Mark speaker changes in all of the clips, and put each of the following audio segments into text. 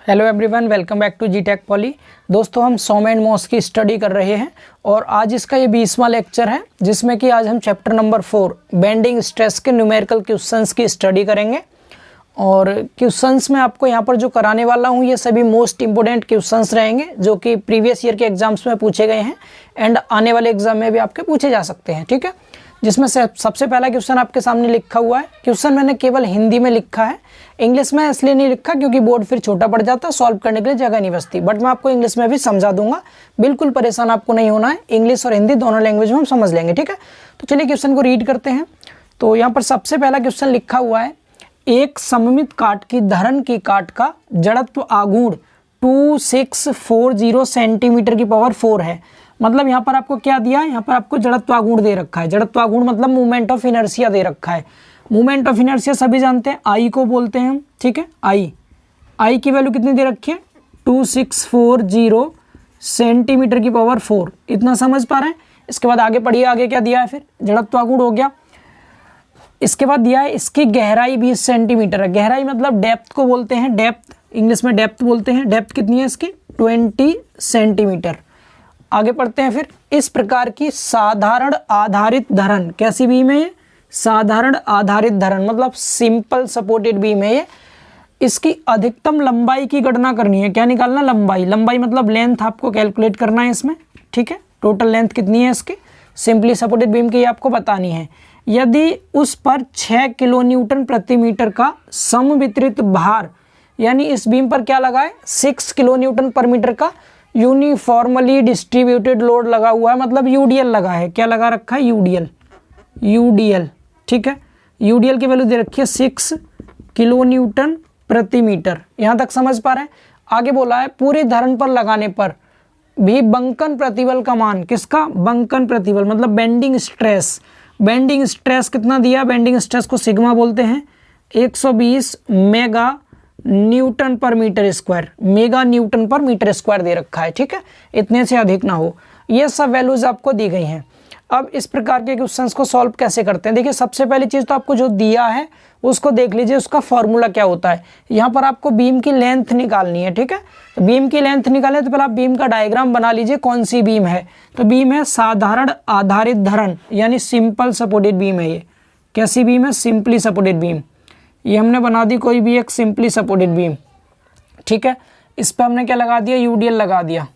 Speaker 1: Hello everyone, welcome back to G tech poly. दोस्तों, हम SOM and MOS की study कर रहे हैं और आज इसका ये 20वां लेक्चर है, जिसमें कि आज हम चैप्टर नंबर 4 बेंडिंग स्ट्रेस के न्यूमेरिकल क्वेश्चंस की स्टडी करेंगे। और क्वेश्चंस में आपको यहाँ पर जो कराने वाला हूँ ये सभी मोस्ट इंपोर्टेंट क्वेश्चंस रहेंगे, जो कि प्रीवियस ईयर के एग्जाम्स में पूछे गए हैं एंड आने वाले एग्जाम में भी आपके पूछे जा सकते हैं। ठीक है, जिसमें से सबसे पहला क्वेश्चन आपके सामने लिखा हुआ है। क्वेश्चन मैंने केवल हिंदी में लिखा है, इंग्लिश में इसलिए नहीं लिखा क्योंकि बोर्ड फिर छोटा पड़ जाता, सॉल्व करने के लिए जगह नहीं बचती। बट मैं आपको इंग्लिश में भी समझा दूंगा, बिल्कुल परेशान आपको नहीं होना है। इंग्लिश और हिंदी दोनों लैंग्वेज में हम समझ लेंगे। ठीक है, तो चलिए क्वेश्चन को रीड करते हैं। तो यहाँ पर सबसे पहला क्वेश्चन लिखा हुआ है, एक सममित काट की धरन की काट का जड़त्व आघूर्ण 2640 सेंटीमीटर की पावर 4 है। मतलब यहाँ पर आपको क्या दिया है, यहाँ पर आपको जड़त्व आघूर्ण दे रखा है। जड़त्व आघूर्ण मतलब मूवमेंट ऑफ इनर्शिया दे रखा है। मूवमेंट ऑफ इनर्शिया सभी जानते हैं, आई को बोलते हैं हम। ठीक है, आई की वैल्यू कितनी दे रखी है, 2640 सेंटीमीटर की पावर 4। इतना समझ पा रहे हैं। इसके बाद आगे पढ़िए, आगे क्या दिया है, फिर जड़त्व आघूर्ण हो गया। इसके बाद दिया है इसकी गहराई 20 सेंटीमीटर है। गहराई मतलब डेप्थ को बोलते हैं, डेप्थ इंग्लिश में डेप्थ बोलते हैं। डेप्थ कितनी है इसकी, 20 सेंटीमीटर। आगे पढ़ते हैं फिर, इस प्रकार की साधारण आधारित धरन, कैसी बीम है ये, साधारण आधारित धरन मतलब सिंपल सपोर्टेड बीम है ये। इसकी अधिकतम लंबाई की गणना करनी है। क्या निकालना, लंबाई। लंबाई मतलब लेंथ आपको कैलकुलेट करना है इसमें। ठीक है, टोटल लेंथ कितनी है इसकी, सिंपली सपोर्टेड बीम की आपको बतानी है। यदि उस पर 6 किलो न्यूटन प्रति मीटर का समवितरित भार, यानी इस बीम पर क्या लगा है, 6 किलो न्यूटन पर मीटर का यूनिफॉर्मली डिस्ट्रीब्यूटेड लोड लगा हुआ है, मतलब यूडीएल लगा है। क्या लगा रखा है, यूडीएल। ठीक है, यूडीएल की वैल्यू दे रखी है 6 किलो न्यूटन प्रति मीटर। यहां तक समझ पा रहे हैं। आगे बोला है पूरी धरन पर लगाने पर भी बंकन प्रतिबल का मान, किसका, बंकन प्रतिबल मतलब बेंडिंग स्ट्रेस। बेंडिंग स्ट्रेस कितना दिया, बेंडिंग स्ट्रेस को सिग्मा बोलते हैं, 120 मेगा न्यूटन पर मीटर स्क्वायर, मेगा न्यूटन पर मीटर स्क्वायर दे रखा है। ठीक है, इतने से अधिक ना हो। ये सब वैल्यूज आपको दी गई हैं। अब इस प्रकार के क्वेश्चंस को सॉल्व कैसे करते हैं, देखिए सबसे पहली चीज़ तो आपको जो दिया है उसको देख लीजिए, उसका फॉर्मूला क्या होता है। यहाँ पर आपको बीम की लेंथ निकालनी है। ठीक है, तो बीम की लेंथ निकालें तो पहले आप बीम का डायग्राम बना लीजिए, कौन सी बीम है। तो बीम है साधारण आधारित धरन, यानी सिंपल सपोर्टेड बीम है ये। कैसी बीम है, सिंपली सपोर्टेड बीम। ये हमने बना दी कोई भी एक सिंपली सपोर्टेड बीम। ठीक है, इस पर हमने क्या लगा दिया, यूडीएल लगा दिया।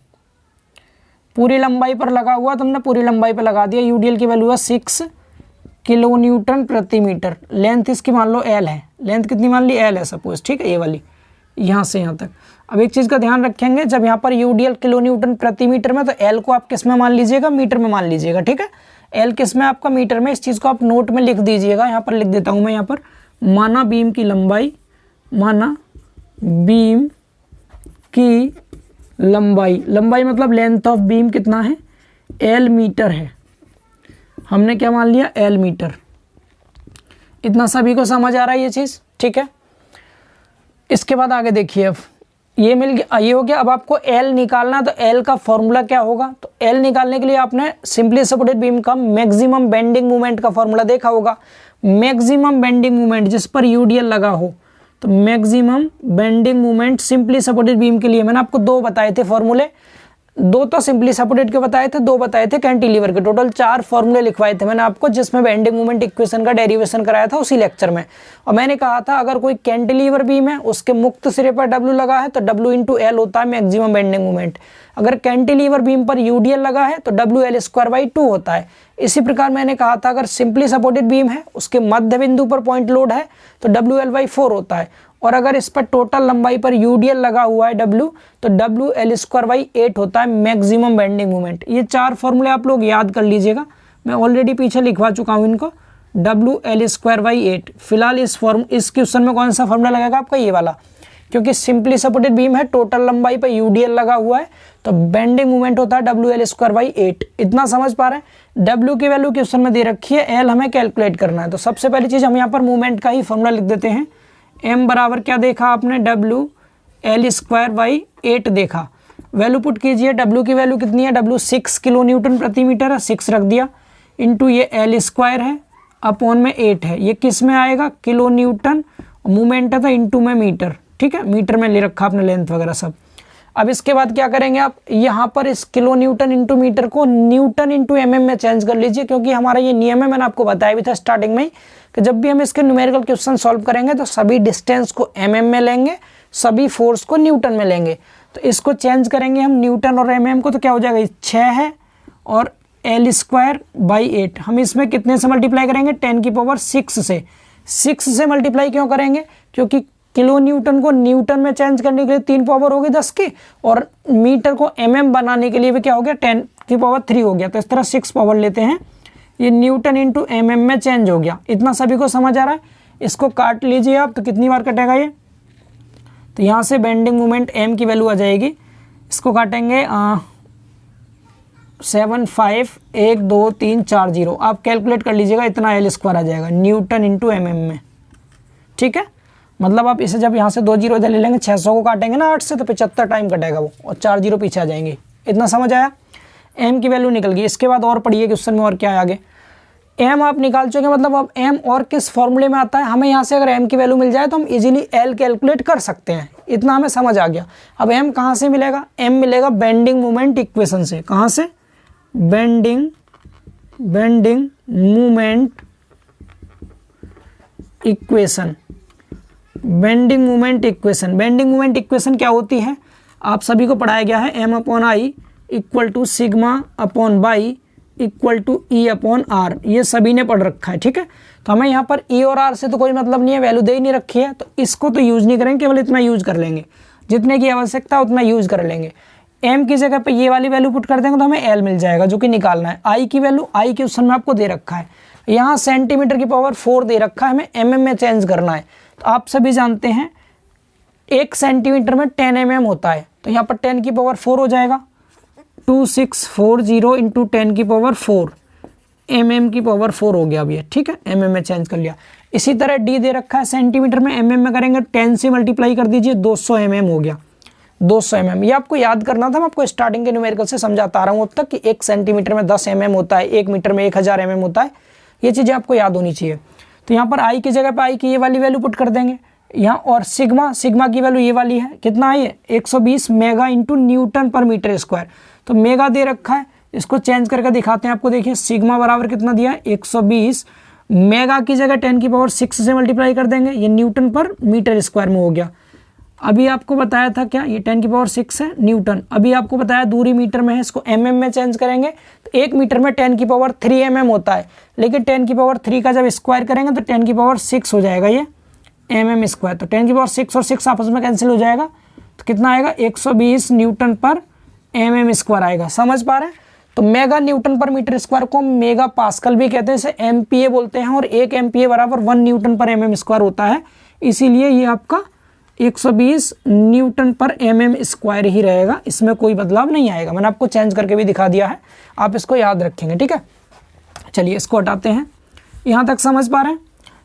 Speaker 1: पूरी लंबाई पर लगा हुआ तो हमने पूरी लंबाई पर लगा दिया। यूडीएल की वैल्यू है 6 किलो न्यूटन प्रति मीटर। लेंथ इसकी मान लो एल है, लेंथ कितनी मान ली, एल है सपोज। ठीक है, ये वाली यहाँ से यहाँ तक। अब एक चीज़ का ध्यान रखेंगे, जब यहाँ पर यूडीएल किलो न्यूटन प्रति मीटर में, तो एल को आप किस में मान लीजिएगा, मीटर में मान लीजिएगा। ठीक है, एल किस में, आपका मीटर में। इस चीज़ को आप नोट में लिख दीजिएगा। यहाँ पर लिख देता हूँ मैं, यहाँ पर माना बीम की लंबाई, माना बीम की लंबाई मतलब लेंथ ऑफ बीम कितना है, एल मीटर है। हमने क्या मान लिया, एल मीटर। इतना सभी को समझ आ रहा है ये चीज़। ठीक है, इसके बाद आगे देखिए, अब ये मिल गया, ये हो गया। अब आपको एल निकालना, तो एल का फॉर्मूला क्या होगा, तो एल निकालने के लिए आपने सिंपली सपोर्टेड बीम का मैक्सिमम बेंडिंग मोमेंट का फॉर्मूला देखा होगा। मैक्सिमम बेंडिंग मोमेंट जिस पर यूडीएल लगा हो, तो maximum bending moment simply supported beam के लिए मैंने आपको 2 बताए थे फॉर्मूले। 2 तो सिंपली सपोर्टेड के बताए थे, 2 बताए थे कैंटिलीवर के। टोटल 4 फॉर्मूले लिखवाए थे मैंने आपको, जिसमें बेंडिंग मोमेंट इक्वेशन का डेरिवेशन कराया था उसी लेक्चर में। और मैंने कहा था अगर कोई कैंटिलीवर बीम है, उसके मुक्त सिरे पर डब्ल्यू लगा है, तो डब्ल्यू इंटू एल होता है मैक्सिमम बेंडिंग मोमेंट। अगर कैंटिलीवर बीम पर यूडीएल लगा है तो WL²/2 होता है। इसी प्रकार मैंने कहा था अगर सिंपली सपोर्टेड बीम है, उसके मध्य बिंदु पर पॉइंट लोड है, तो WL/4 होता है। और अगर इस पर टोटल लंबाई पर यूडीएल लगा हुआ है W, तो WL²/8 होता है मैक्सिमम बेंडिंग मोमेंट। ये 4 फॉर्मूले आप लोग याद कर लीजिएगा, मैं ऑलरेडी पीछे लिखवा चुका हूँ इनको। WL²/8 फिलहाल इस क्वेश्चन में कौन सा फॉर्मूला लगेगा आपका, ये वाला, क्योंकि सिंपली सपोर्टेड बीम है, टोटल लंबाई पर यूडीएल लगा हुआ है, तो बेंडिंग मोमेंट होता है WL²/8। इतना समझ पा रहे हैं। W की वैल्यू क्वेश्चन में दे रखी है, L हमें कैलकुलेट करना है। तो सबसे पहली चीज़ हम यहाँ पर मूवमेंट का ही फॉर्मूला लिख देते हैं। M बराबर क्या देखा आपने, WL²/8 देखा। वैल्यू पुट कीजिए, W की वैल्यू कितनी है, W 6 किलो न्यूटन प्रति मीटर है, 6 रख दिया, इंटू ये L² है, अपॉन में 8 है। ये किस में आएगा, किलो न्यूटन, मूवमेंट है तो इंटू में मीटर। ठीक है, मीटर में ले रखा आपने लेंथ वगैरह सब। अब इसके बाद क्या करेंगे आप, यहाँ पर इस किलो न्यूटन इंटू मीटर को न्यूटन इंटू एमएम में चेंज कर लीजिए, क्योंकि हमारा ये नियम है, मैंने आपको बताया भी था स्टार्टिंग में ही कि जब भी हम इसके न्यूमेरिकल क्वेश्चन सॉल्व करेंगे तो सभी डिस्टेंस को एमएम में लेंगे, सभी फोर्स को न्यूटन में लेंगे। तो इसको चेंज करेंगे हम न्यूटन और एमएम को, तो क्या हो जाएगा, 6 है और L²/8। हम इसमें कितने से मल्टीप्लाई करेंगे, 10⁶ से। 6 से मल्टीप्लाई क्यों करेंगे, क्योंकि किलो न्यूटन को न्यूटन में चेंज करने के लिए 3 पावर हो गई 10 की, और मीटर को एमएम बनाने के लिए भी क्या हो गया, 10⁻³ हो गया। तो इस तरह 6 पावर लेते हैं, ये न्यूटन इंटू एमएम में चेंज हो गया। इतना सभी को समझ आ रहा है। इसको काट लीजिए आप, तो कितनी बार कटेगा ये, तो यहाँ से बेंडिंग मोमेंट एम की वैल्यू आ जाएगी। इसको काटेंगे 7 5 1 2 3 4 0। आप कैलकुलेट कर लीजिएगा, इतना L² आ जाएगा न्यूटन इंटू एमएम में। ठीक है, मतलब आप इसे जब यहाँ से 2 जीरो इधर ले लेंगे, 600 को काटेंगे ना 8 से, तो 75 टाइम कटेगा वो, और 4 जीरो पीछे आ जाएंगे। इतना समझ आया, एम की वैल्यू निकल गई। इसके बाद और पढ़िए क्वेश्चन में और क्या है आगे। एम आप निकाल चुके, मतलब अब एम और किस फॉर्मूले में आता है, हमें यहाँ से अगर एम की वैल्यू मिल जाए तो हम इजीली एल कैलकुलेट कर सकते हैं। इतना हमें समझ आ गया। अब एम कहाँ से मिलेगा, एम मिलेगा बेंडिंग मोमेंट इक्वेशन से। कहाँ से, bending moment equation. Bending moment equation, bending moment equation क्या होती है, आप सभी को पढ़ाया गया है। M/I = σ/बाई = E/R, ये सभी ने पढ़ रखा है। ठीक है, तो हमें यहाँ पर E और R से तो कोई मतलब नहीं है, वैल्यू दे ही नहीं रखी है, तो इसको तो यूज़ नहीं करेंगे, केवल इतना यूज़ कर लेंगे, जितने की आवश्यकता उतना यूज़ कर लेंगे। M की जगह पे ये वाली वैल्यू पुट कर देंगे तो हमें L मिल जाएगा, जो कि निकालना है। I की वैल्यू, I क्वेश्चन में आपको दे रखा है, यहाँ cm/4 दे रखा है, हमें mm में चेंज करना है। तो आप सभी जानते हैं 1 सेंटीमीटर में 10 mm होता है, तो यहाँ पर 10⁴ हो जाएगा। 2640 × 10⁴ mm⁴ हो गया अभी, ठीक है, mm में चेंज कर लिया। इसी तरह D दे रखा है सेंटीमीटर में, mm में करेंगे 10 से मल्टीप्लाई कर दीजिए, 200 mm हो गया। 200 mm, ये आपको याद करना था। मैं आपको स्टार्टिंग के न्यूमेरिकल से समझाता आ रहा हूँ अब तक कि 1 सेंटीमीटर में 10 mm होता है, 1 मीटर में 1000 mm होता है। ये चीज़ें आपको याद होनी चाहिए। तो यहाँ पर I की जगह पर I की ये वाली वैल्यू पुट कर देंगे यहाँ, और सिग्मा की वैल्यू ये वाली है, कितना है ये, 120 मेगा इंटू N/m²। तो मेगा दे रखा है, इसको चेंज करके दिखाते हैं आपको। देखिए सिग्मा बराबर कितना दिया है, 120 मेगा की जगह 10⁶ से मल्टीप्लाई कर देंगे, ये N/m² में हो गया। अभी आपको बताया था क्या, ये 10⁶ है न्यूटन। अभी आपको बताया दूरी मीटर में है, इसको mm में चेंज करेंगे तो 1 मीटर में 10⁻³ mm होता है, लेकिन 10⁻³ का जब स्क्वायर करेंगे तो 10⁻6 हो जाएगा ये mm²। तो 10⁻6 और 6 आपस में कैंसिल हो जाएगा, तो कितना आएगा, 120 N/mm² आएगा। समझ पा रहे हैं। तो मेगा N/m² को मेगा पास्कल भी कहते हैं, इसे MPa बोलते हैं, और 1 MPa बराबर 1 N/mm² होता है, इसीलिए ये आपका 120 N/mm² ही रहेगा, इसमें कोई बदलाव नहीं आएगा। मैंने आपको चेंज करके भी दिखा दिया है, आप इसको याद रखेंगे। ठीक है, चलिए इसको हटाते हैं। यहाँ तक समझ पा रहे हैं।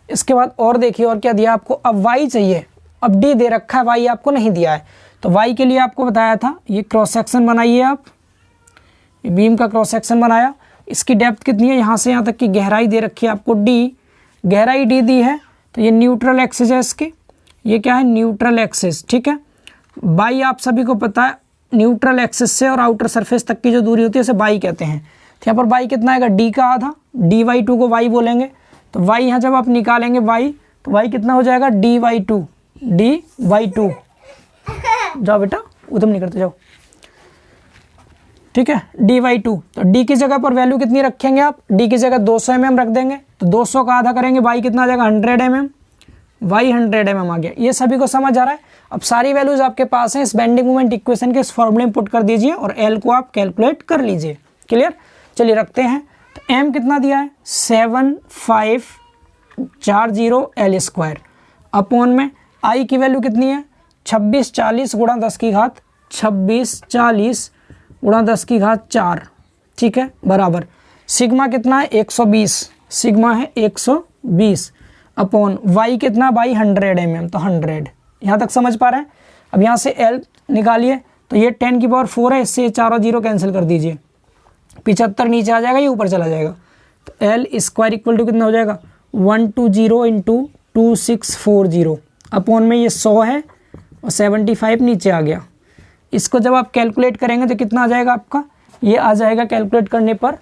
Speaker 1: इसके बाद और देखिए और क्या दिया आपको। अब y चाहिए, अब d दे रखा है, y आपको नहीं दिया है। तो y के लिए आपको बताया था, ये क्रॉस सेक्शन बनाइए आप, बीम का क्रॉस सेक्शन बनाया। इसकी डेप्थ कितनी है, यहाँ से यहाँ तक की गहराई दे रखी है आपको d, गहराई d दी है। तो ये न्यूट्रल एक्सिस है इसकी, ये क्या है, न्यूट्रल एक्सिस। ठीक है, बाई आप सभी को पता है, न्यूट्रल एक्सिस से और आउटर सरफेस तक की जो दूरी होती है उसे बाई कहते हैं। तो यहाँ पर बाई कितना आएगा, d का आधा, dy2 को y बोलेंगे। तो y यहाँ जब आप निकालेंगे y, तो y कितना हो जाएगा, dy2। जाओ बेटा, उधम नहीं करते जाओ। ठीक है, dy2। तो d की जगह पर वैल्यू कितनी रखेंगे आप, d की जगह 200 mm रख देंगे, तो 200 का आधा करेंगे, y कितना आ जाएगा, 100 mm, y 100 mm आ गया। ये सभी को समझ आ रहा है। अब सारी वैल्यूज आपके पास हैं, इस बेंडिंग मोमेंट इक्वेशन के इस फॉर्मूले में पुट कर दीजिए और l को आप कैलकुलेट कर लीजिए। क्लियर, चलिए रखते हैं। तो m कितना दिया है, 7540 L² अपॉन में i की वैल्यू कितनी है, 2640 × 10⁻4। ठीक है, बराबर सिग्मा कितना है, 120, सिग्मा है 120 अपॉन y कितना, बाई 100 mm, तो 100। यहाँ तक समझ पा रहे हैं। अब यहाँ से l निकालिए, तो ये 10⁻4 है, इससे 4 और 0 कैंसिल कर दीजिए, 75 नीचे आ जाएगा, ये ऊपर चला जाएगा। तो L² = कितना हो जाएगा, 120 × 2640 अपॉन में ये 100 है, और 75 नीचे आ गया। इसको जब आप कैलकुलेट करेंगे तो कितना आ जाएगा आपका, ये आ जाएगा कैलकुलेट करने पर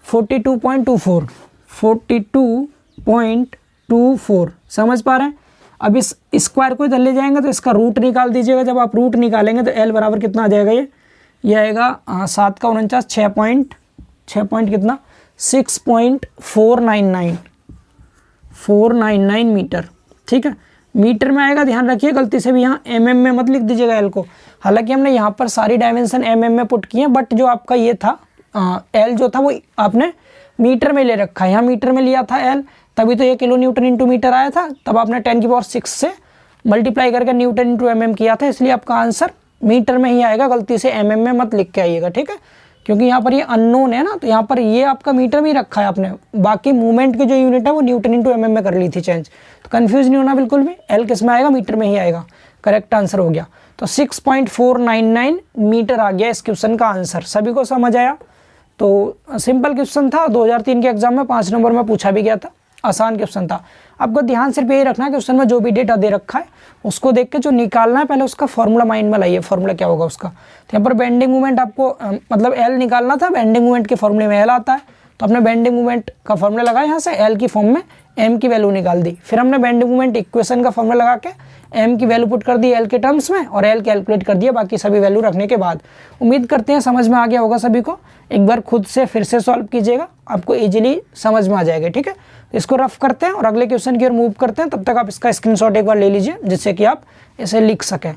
Speaker 1: 42.24, 42.24। समझ पा रहे हैं। अब इस स्क्वायर को इधर ले जाएंगे तो इसका रूट निकाल दीजिएगा। जब आप रूट निकालेंगे तो एल बराबर कितना आ जाएगा, ये आएगा 7 का 49, 6 पॉइंट कितना 6.499 मीटर। ठीक है, मीटर में आएगा, ध्यान रखिए गलती से भी यहाँ mm में मत लिख दीजिएगा एल को। हालांकि हमने यहाँ पर सारी डायमेंशन mm में पुट किए हैं, बट जो आपका ये था एल जो था वो आपने मीटर में ले रखा है। यहाँ मीटर में लिया था एल, तभी तो ये किलो न्यूटन इंटू मीटर आया था। तब आपने 10⁶ से मल्टीप्लाई करके न्यूटन इंटू mm किया था, इसलिए आपका आंसर मीटर में ही आएगा। गलती से mm में मत लिख के आइएगा, ठीक है, क्योंकि यहाँ पर ये अननोन है ना, तो यहाँ पर ये आपका मीटर में ही रखा है आपने। बाकी मूवमेंट की जो यूनिट है वो न्यूटन इंटू mm में कर ली थी चेंज। तो कन्फ्यूज नहीं होना बिल्कुल भी, एल किस में आएगा, मीटर में ही आएगा। करेक्ट आंसर हो गया। तो 6.499 मीटर आ गया इस क्वेश्चन का आंसर। सभी को समझ आया। तो सिंपल क्वेश्चन था, 2003 के एग्जाम में 5 नंबर में पूछा भी गया था, आसान क्वेश्चन था। आपको ध्यान सिर्फ यही रखना है कि क्वेश्चन में जो भी डेटा दे रखा है उसको देख के जो निकालना है, पहले उसका फॉर्मूला माइंड में लाइए। फॉर्मूला क्या होगा उसका, तो यहाँ पर बेंडिंग मूवमेंट आपको मतलब एल निकालना था। बेंडिंग मूवमेंट के फॉर्मूले में एल आता है, तो हमने बेंडिंग मूवमेंट का फॉर्मूला लगाया, यहाँ से एल की फॉर्म में एम की वैल्यू निकाल दी। फिर हमने बेंडिंग मूवमेंट इक्वेशन का फॉर्मूला लगा के एम की वैल्यू पुट कर दी एल के टर्म्स में, और एल कैलकुलेट कर दिया बाकी सभी वैल्यू रखने के बाद। उम्मीद करते हैं समझ में आ गया होगा सभी को। एक बार खुद से फिर से सॉल्व कीजिएगा, आपको इजीली समझ में आ जाएगा। ठीक है, इसको रफ करते हैं और अगले क्वेश्चन की ओर मूव करते हैं। तब तक आप इसका स्क्रीनशॉट एक बार ले लीजिए, जिससे कि आप इसे लिख सकें।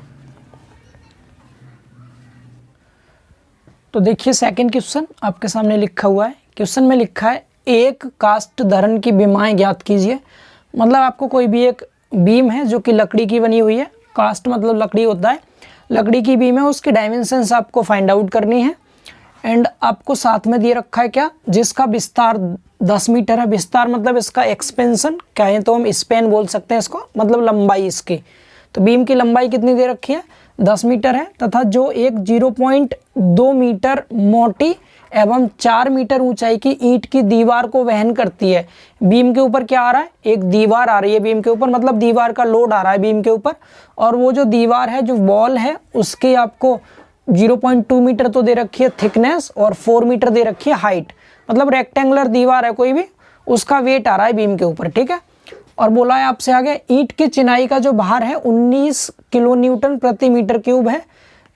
Speaker 1: तो देखिए सेकंड क्वेश्चन आपके सामने लिखा हुआ है। क्वेश्चन में लिखा है एक कास्ट धरण की बीमाएं ज्ञात कीजिए। मतलब आपको कोई भी एक बीम है जो कि लकड़ी की बनी हुई है, कास्ट मतलब लकड़ी होता है, लकड़ी की बीम है, उसकी डायमेंशंस आपको फाइंड आउट करनी है। एंड आपको साथ में दिए रखा है क्या, जिसका विस्तार 10 मीटर है। विस्तार मतलब इसका एक्सपेंशन, कहें तो हम स्पेन बोल सकते हैं इसको, मतलब लंबाई इसकी। तो बीम की लंबाई कितनी दे रखी है, 10 मीटर है, तथा जो एक 0.2 मीटर मोटी एवं 4 मीटर ऊंचाई की ईंट की दीवार को वहन करती है। बीम के ऊपर क्या आ रहा है, एक दीवार आ रही है बीम के ऊपर, मतलब दीवार का लोड आ रहा है बीम के ऊपर। और वो जो दीवार है, जो वॉल है, उसकी आपको 0.2 मीटर तो दे रखी है थिकनेस और 4 मीटर दे रखी है हाइट। मतलब रेक्टेंगुलर दीवार है कोई भी, उसका वेट आ रहा है बीम के ऊपर। ठीक है, और बोला है आपसे आगे ईंट की चिनाई का जो भार है 19 किलो न्यूटन प्रति मीटर क्यूब है।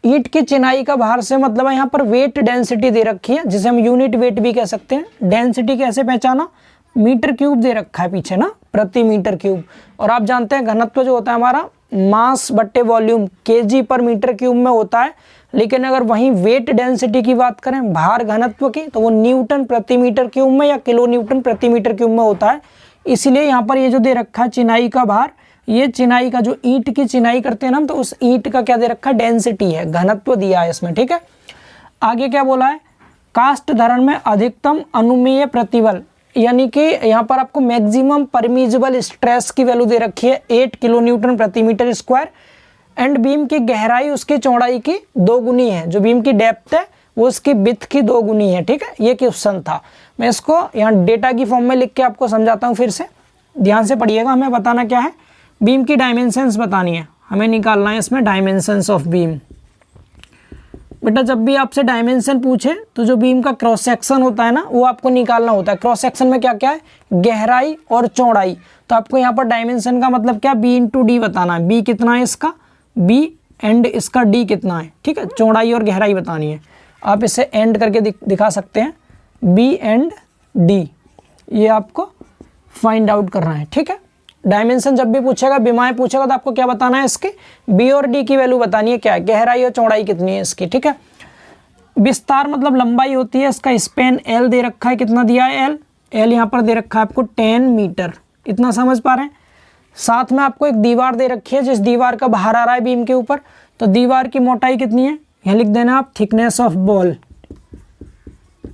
Speaker 1: ईंट की चिनाई का भार से मतलब है यहाँ पर वेट डेंसिटी दे रखी है, जिसे हम यूनिट वेट भी कह सकते हैं। डेंसिटी कैसे पहचाना, मीटर क्यूब दे रखा है पीछे ना, प्रति मीटर क्यूब। और आप जानते हैं घनत्व जो होता है हमारा मास बट्टे वॉल्यूम केजी पर मीटर क्यूब में होता है। लेकिन अगर वहीं वेट डेंसिटी की बात करें, भार घनत्व की, तो वो न्यूटन प्रति मीटर क्यूब में या किलो न्यूटन प्रति मीटर क्यूब में होता है। इसीलिए यहाँ पर ये जो दे रखा है चिनाई का भार, ये चिनाई का जो ईंट की चिनाई करते हैं ना, तो उस ईंट का क्या दे रखा है, डेंसिटी है, घनत्व दिया है इसमें। ठीक है, आगे क्या बोला है, कास्ट धरण में अधिकतम अनुमेय प्रतिबल, यानी कि यहाँ पर आपको मैक्सिमम परमिजिबल स्ट्रेस की वैल्यू दे रखी है 8 किलो न्यूटन प्रति मीटर स्क्वायर। एंड बीम की गहराई उसकी चौड़ाई की 2 गुनी है। जो बीम की डेप्थ है वो उसकी विड्थ की 2 गुनी है। ठीक है, ये क्वेश्चन था। मैं इसको यहाँ डेटा की फॉर्म में लिख के आपको समझाता हूँ, फिर से ध्यान से पढ़िएगा। हमें बताना क्या है, बीम की डायमेंशंस बतानी है, हमें निकालना है इसमें डायमेंशंस ऑफ बीम। बेटा जब भी आपसे डायमेंशन पूछे तो जो बीम का क्रॉस सेक्शन होता है ना, वो आपको निकालना होता है। क्रॉस सेक्शन में क्या क्या है, गहराई और चौड़ाई। तो आपको यहाँ पर डायमेंशन का मतलब क्या, b इंटू डी बताना है। b कितना है इसका, b एंड इसका d कितना है। ठीक है, चौड़ाई और गहराई बतानी है। आप इसे एंड करके दिखा सकते हैं, b एंड d, ये आपको फाइंड आउट करना है। ठीक है, डायमेंशन जब भी पूछेगा, बीमाएं पूछेगा, तो आपको क्या बताना है, इसके b और d की वैल्यू बतानी है, क्या है, गहराई और चौड़ाई कितनी है इसकी। ठीक है, विस्तार मतलब लंबाई होती है, इसका स्पेन l दे रखा है, कितना दिया है l यहाँ पर दे रखा है आपको 10 मीटर। इतना समझ पा रहे हैं। साथ में आपको एक दीवार दे रखी है, जिस दीवार का भार आ रहा है बीम के ऊपर। तो दीवार की मोटाई कितनी है, यहाँ लिख देना आप, thickness of ball,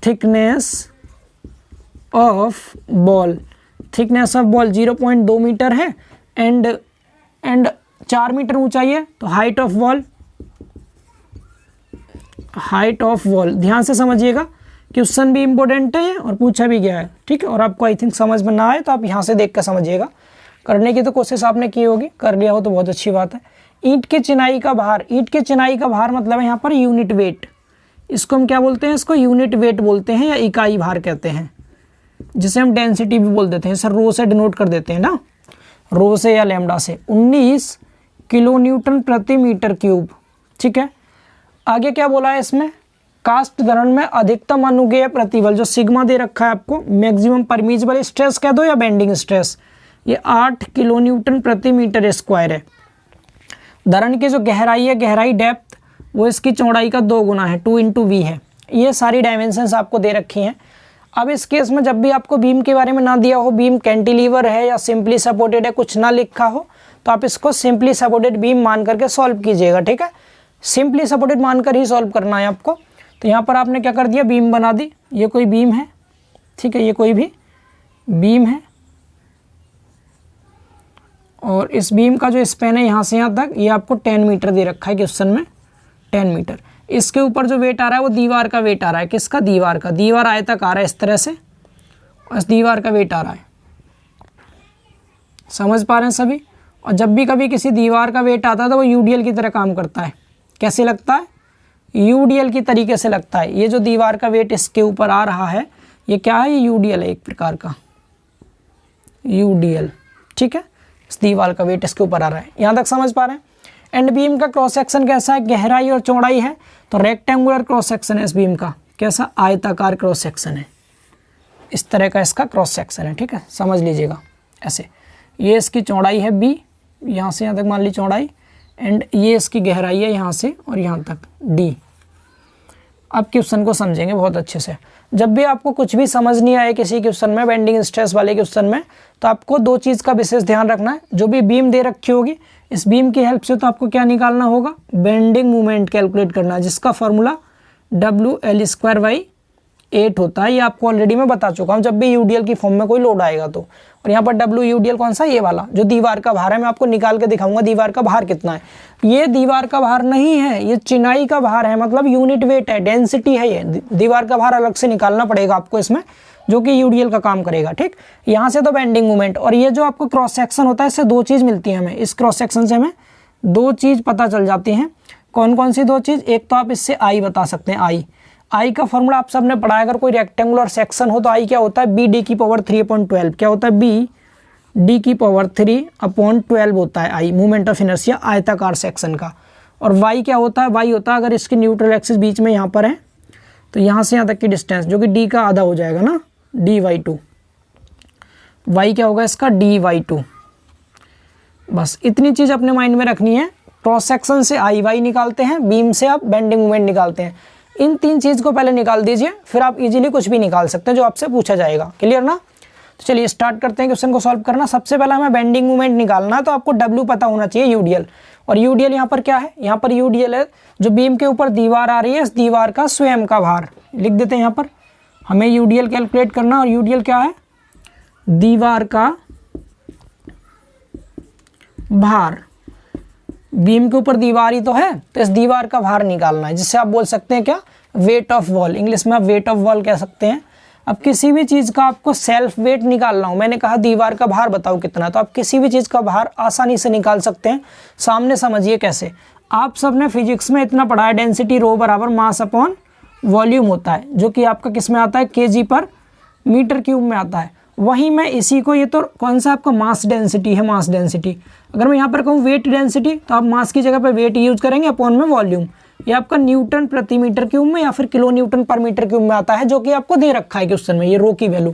Speaker 1: thickness of ball, thickness of ball 0.2 meter है। एंड 4 मीटर ऊंचाई है। तो height of wall, height of wall ध्यान से समझिएगा, क्वेश्चन भी इंपॉर्टेंट है और पूछा भी गया है। ठीक है, और आपको आई थिंक समझ में ना आए तो आप यहाँ से देख कर समझिएगा। करने की तो कोशिश आपने की होगी, कर लिया हो तो बहुत अच्छी बात है। ईंट के चिनाई का भार, ईंट के चिनाई का भार मतलब है यहाँ पर यूनिट वेट, इसको हम क्या बोलते हैं, इसको यूनिट वेट बोलते हैं या इकाई भार कहते हैं, जिसे हम डेंसिटी भी बोल देते हैं। सर रो से डिनोट कर देते हैं ना, रो से या लैम्डा से। 19 किलो न्यूटन प्रति मीटर क्यूब, ठीक है। आगे क्या बोला है इसमें, कास्ट दरण में अधिकतम अनुज्ञेय प्रतिबल जो सिग्मा दे रखा है आपको, मैक्सिमम परमिजिबल स्ट्रेस कह दो या बेंडिंग स्ट्रेस, ये 8 किलो न्यूटन प्रति मीटर स्क्वायर है। दरण की जो गहराई है, गहराई डेप्थ, वो इसकी चौड़ाई का 2 गुना है, 2 × v है। ये सारी डायमेंशंस आपको दे रखी हैं। अब इस केस में जब भी आपको बीम के बारे में ना दिया हो, बीम कैंटिलीवर है या सिंपली सपोर्टेड है, कुछ ना लिखा हो, तो आप इसको सिंपली सपोर्टेड बीम मान करके सॉल्व कीजिएगा, ठीक है। सिंपली सपोर्टेड मानकर ही सॉल्व करना है आपको। तो यहाँ पर आपने क्या कर दिया, बीम बना दी। ये कोई बीम है, ठीक है, ये कोई भी बीम है और इस बीम का जो स्पेन है यहाँ से यहाँ तक, ये आपको 10 मीटर दे रखा है क्वेश्चन में, 10 मीटर। इसके ऊपर जो वेट आ रहा है वो दीवार का वेट आ रहा है, किसका, दीवार का। दीवार आयतक आ रहा है इस तरह से और इस दीवार का वेट आ रहा है, समझ पा रहे हैं सभी। और जब भी कभी किसी दीवार का वेट आता है तो वो यूडीएल की तरह काम करता है। कैसे लगता है, यूडीएल की तरीके से लगता है। ये जो दीवार का वेट इसके ऊपर आ रहा है, ये क्या है, ये यूडीएल है एक प्रकार का, यूडीएल, ठीक है। इस दीवार का वेट इसके ऊपर आ रहा है, यहाँ तक समझ पा रहे हैं। एंड बीम का क्रॉस सेक्शन कैसा है, गहराई और चौड़ाई है तो रेक्टेंगुलर क्रॉस सेक्शन है इस बीम का। कैसा, आयताकार क्रॉस सेक्शन है, इस तरह का इसका क्रॉस सेक्शन है, ठीक है, समझ लीजिएगा ऐसे। ये इसकी चौड़ाई है b, यहाँ से यहाँ तक मान ली चौड़ाई, एंड ये इसकी गहराई है यहाँ से और यहाँ तक d। अब क्वेश्चन को समझेंगे बहुत अच्छे से। जब भी आपको कुछ भी समझ नहीं आए किसी क्वेश्चन में, बेंडिंग स्ट्रेस वाले क्वेश्चन में, तो आपको 2 चीज़ का विशेष ध्यान रखना है। जो भी बीम दे रखी होगी, इस बीम की हेल्प से तो आपको क्या निकालना होगा, बेंडिंग मोमेंट कैलकुलेट करना है, जिसका फॉर्मूला WL²/8 होता है। ये आपको ऑलरेडी मैं बता चुका हूँ जब भी यूडीएल की फॉर्म में कोई लोड आएगा तो। और यहाँ पर WUDL कौन सा, ये वाला जो दीवार का भार है, मैं आपको निकाल के दिखाऊंगा दीवार का भार कितना है। ये दीवार का भार नहीं है, ये चिनाई का भार है, मतलब यूनिट वेट है, डेंसिटी है। ये दीवार का भार अलग से निकालना पड़ेगा आपको इसमें, जो कि यूडीएल का काम करेगा, ठीक। यहाँ से तो बेंडिंग मोमेंट, और ये जो आपको क्रॉस सेक्शन होता है, इससे 2 चीज़ मिलती है हमें। इस क्रॉस सेक्शन से हमें 2 चीज़ पता चल जाती हैं। कौन कौन सी 2 चीज़, एक तो आप इससे आई बता सकते हैं। आई का फॉर्मूला आप सबने पढ़ा है, अगर कोई रेक्टेंगुलर सेक्शन हो तो आई क्या होता है, BD⁴ क्या होता है, BD⁴ होता है आई, मूवमेंट ऑफ इनर्शिया आयताकार सेक्शन का। और वाई क्या होता है, वाई होता है अगर इसकी न्यूट्रल एक्सिस बीच में यहाँ पर है तो यहाँ से यहाँ तक की डिस्टेंस, जो कि d का आधा हो जाएगा ना, dy2। वाई क्या होगा इसका, dy2। बस इतनी चीज़ अपने माइंड में रखनी है। क्रॉस सेक्शन से आई वाई निकालते हैं, बीम से आप बेंडिंग मोमेंट निकालते हैं। इन 3 चीज़ को पहले निकाल दीजिए, फिर आप इजीली कुछ भी निकाल सकते हैं जो आपसे पूछा जाएगा। क्लियर ना। तो चलिए स्टार्ट करते हैं क्वेश्चन को सॉल्व करना। सबसे पहले हमें बेंडिंग मोमेंट निकालना है, तो आपको W पता होना चाहिए, यूडीएल। और यूडीएल यहाँ पर क्या है, यहाँ पर यूडीएल है जो बीम के ऊपर दीवार आ रही है, इस दीवार का स्वयं का भार लिख देते हैं यहाँ पर। हमें यूडीएल कैलकुलेट करना, और यूडीएल क्या है, दीवार का भार। बीम के ऊपर दीवार ही तो है, तो इस दीवार का भार निकालना है, जिससे आप बोल सकते हैं क्या, वेट ऑफ वॉल। इंग्लिश में आप वेट ऑफ वॉल कह सकते हैं। अब किसी भी चीज़ का आपको सेल्फ वेट निकालना हो, मैंने कहा दीवार का भार बताओ कितना, तो आप किसी भी चीज़ का भार आसानी से निकाल सकते हैं। सामने समझिए कैसे। आप सबने फिजिक्स में इतना पढ़ा है, डेंसिटी रो बराबर मास अपॉन वॉल्यूम होता है, जो कि आपका किस में आता है, kg/m³ में आता है। वहीं मैं इसी को, ये तो कौन सा आपका मास डेंसिटी है, मास डेंसिटी। अगर मैं यहाँ पर कहूँ वेट डेंसिटी, तो आप मास की जगह पर वेट यूज करेंगे, अपॉन में वॉल्यूम। ये आपका N/m³ में या फिर kN/m³ में आता है, जो कि आपको दे रखा है क्वेश्चन में। ये रो की वैल्यू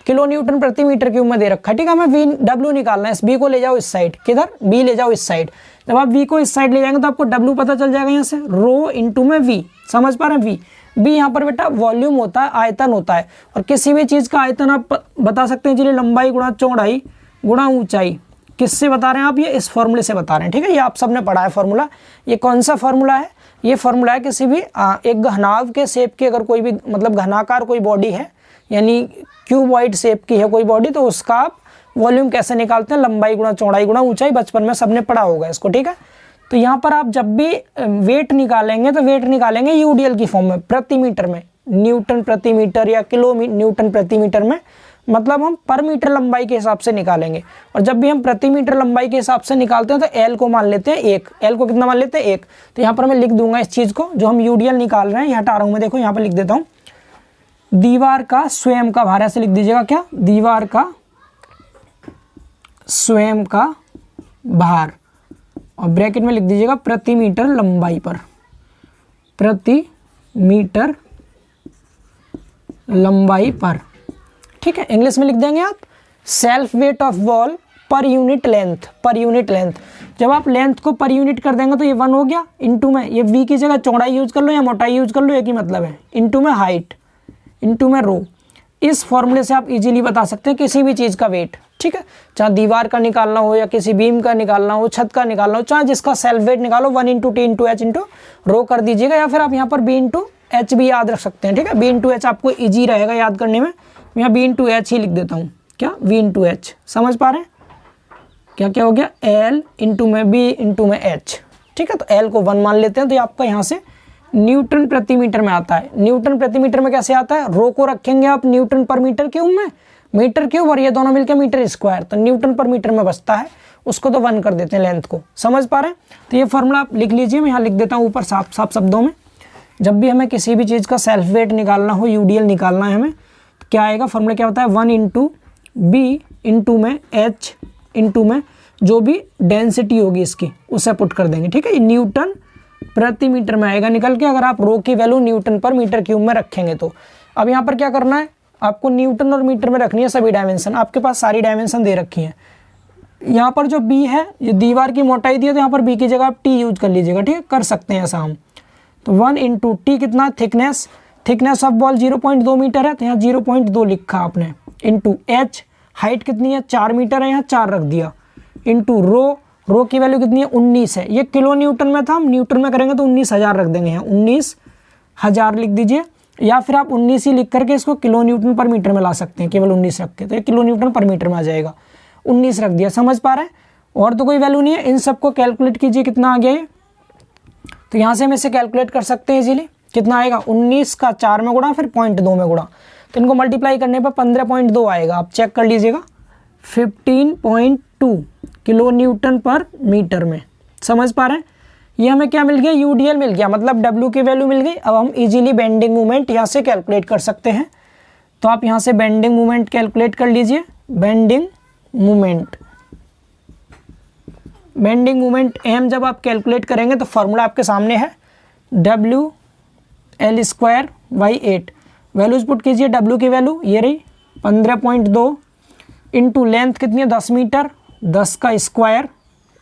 Speaker 1: kN/m³ में दे रखा है, ठीक है। हमें W निकालना है। इस B को ले जाओ इस साइड, किधर, B ले जाओ इस साइड। जब आप V को इस साइड ले जाएंगे तो आपको W पता चल जाएगा यहाँ से, रो इंटू में V। समझ पा रहे हैं, V यहाँ पर बेटा वॉल्यूम होता है, आयतन होता है। और किसी भी चीज़ का आयतन आप बता सकते हैं, चलिए लंबाई गुणा चौड़ाई गुणा ऊंचाई। किससे बता रहे हैं आप, ये इस फॉर्मूले से बता रहे हैं, ठीक है। ये आप सबने पढ़ा है फॉर्मूला। ये कौन सा फॉर्मूला है, ये फॉर्मूला है किसी भी एक घनाभ के शेप की, अगर कोई भी मतलब घनाकार कोई बॉडी है, यानी क्यूबॉइड शेप की है कोई बॉडी, तो उसका आप वॉल्यूम कैसे निकालते हैं, लंबाई गुणा चौड़ाई गुणा ऊंचाई। बचपन में सबने पढ़ा होगा इसको, ठीक है। तो यहाँ पर आप जब भी वेट निकालेंगे तो वेट निकालेंगे यूडीएल की फॉर्म में, प्रति मीटर में, N/m या किलो N/m में। मतलब हम पर मीटर लंबाई के हिसाब से निकालेंगे, और जब भी हम प्रति मीटर लंबाई के हिसाब से निकालते हैं तो एल को मान लेते हैं 1, एल को कितना मान लेते हैं 1। तो यहाँ पर मैं लिख दूंगा इस चीज़ को, जो हम यूडीएल निकाल रहे हैं, ये हटा रहा हूँ मैं, देखो यहाँ पर लिख देता हूँ, दीवार का स्वयं का भार, ऐसे लिख दीजिएगा क्या, दीवार का स्वयं का भार, और ब्रैकेट में लिख दीजिएगा प्रति मीटर लंबाई पर, प्रति मीटर लंबाई पर। ठीक है, इंग्लिश में लिख देंगे आप self weight of wall per unit length, per unit length. जब आप लेंथ को पर यूनिट कर देंगे तो ये 1 हो गया, इनटू में ये वी की जगह चौड़ाई यूज कर लो या मोटाई यूज कर लो, एक ही मतलब है, इनटू में हाइट, इनटू में रो। इस फॉर्मूले से आप इजीली बता सकते हैं किसी भी चीज़ का वेट। ठीक है, चाहे दीवार का निकालना हो या किसी बीम का निकालना हो, छत का निकालना हो, चाहे जिसका सेल्फ वेट निकालो, 1 into T into H into rho कर दीजिएगा, या फिर आप यहाँ पर बी इंटू एच भी याद रख सकते हैं। ठीक है, बी इंटू एच आपको ईजी रहेगा याद करने में, यहाँ बी इंटू एच ही लिख देता हूँ, क्या वी इंटू एच, समझ पा रहे हैं क्या क्या हो गया, एल इंटू में बी इंटू में एच। ठीक है, तो एल को 1 मान लेते हैं, तो ये आपका यहाँ से न्यूटन प्रति मीटर में आता है। न्यूटन प्रति मीटर में कैसे आता है, रो को रखेंगे आप न्यूटन पर मीटर क्यूब में, मीटर क्यूब और ये दोनों मिलकर मीटर स्क्वायर, तो न्यूटन पर मीटर में बचता है, उसको तो 1 कर देते हैं लेंथ को, समझ पा रहे हैं। तो ये फॉर्मूला आप लिख लीजिए, मैं यहाँ लिख देता हूँ ऊपर साफ साफ शब्दों में। जब भी हमें किसी भी चीज़ का सेल्फ वेट निकालना हो, यूडीएल निकालना है हमें, तो क्या आएगा, फॉर्मूला क्या होता है, 1 इंटू बी इंटू में एच इंटू में जो भी डेंसिटी होगी इसकी, उसे पुट कर देंगे। ठीक है, ये न्यूटन प्रति मीटर में आएगा निकल के, अगर आप रो की वैल्यू न्यूटन पर मीटर क्यूब में रखेंगे तो। अब यहाँ पर क्या करना है, आपको न्यूटन और मीटर में रखनी है सभी डायमेंशन, आपके पास सारी डायमेंशन दे रखी हैं। यहाँ पर जो बी है, ये दीवार की मोटाई दी है, तो यहाँ पर बी की जगह आप टी यूज कर लीजिएगा। ठीक है, कर सकते हैं ऐसा हम, तो 1 इंटू टी कितना, thickness, thickness of ball 0.2 meter है, तो यहाँ 0.2 लिखा आपने, इंटू एच, हाइट कितनी है 4 मीटर है, यहाँ 4 रख दिया, इंटू रो, रो की वैल्यू कितनी है 19 है, ये किलो न्यूटन में था, हम न्यूटन में करेंगे तो 19,000 रख देंगे, यहाँ 19,000 लिख दीजिए, या फिर आप 19 ही लिख करके इसको किलो न्यूटन पर मीटर में ला सकते हैं, केवल 19 रख के, तो ये किलो न्यूटन पर मीटर में आ जाएगा, 19 रख दिया, समझ पा रहे हैं। और तो कोई वैल्यू नहीं है, इन सबको कैलकुलेट कीजिए कितना आ गया ये, तो यहाँ से हम इसे कैलकुलेट कर सकते हैं इजीली, कितना आएगा 19 का 4 में गुणा, फिर 0.2 में गुणा, तो इनको मल्टीप्लाई करने पर 15.2 आएगा, आप चेक कर लीजिएगा, 15.2 किलो न्यूटन पर मीटर में, समझ पा रहे हैं। ये हमें क्या मिल गया, यूडीएल मिल गया, मतलब डब्ल्यू की वैल्यू मिल गई। अब हम इजीली बेंडिंग मोमेंट यहाँ से कैलकुलेट कर सकते हैं, तो आप यहाँ से बेंडिंग मोमेंट कैलकुलेट कर लीजिए। Bending moment, bending moment M जब आप कैलकुलेट करेंगे तो फॉर्मूला आपके सामने है, W L square by 8, values put कीजिए, डब्ल्यू की वैल्यू ये रही 15.2 इंटू लेंथ कितनी है 10 मीटर, 10 का स्क्वायर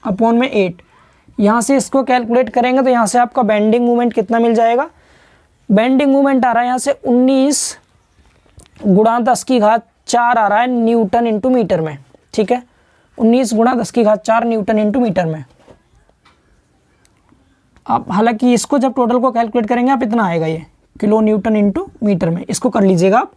Speaker 1: अपॉन में 8, यहाँ से इसको कैलकुलेट करेंगे तो यहाँ से आपका बेंडिंग मोमेंट कितना मिल जाएगा, बेंडिंग मोमेंट आ रहा है यहाँ से 19 गुणा 10 की घात 4 आ रहा है न्यूटन इंटू मीटर में। ठीक है, 19 गुणा 10 की घात 4 न्यूटन इंटू मीटर में। आप हालांकि इसको जब टोटल को कैलकुलेट करेंगे आप इतना आएगा, ये किलो न्यूटन इंटू मीटर में, इसको कर लीजिएगा आप।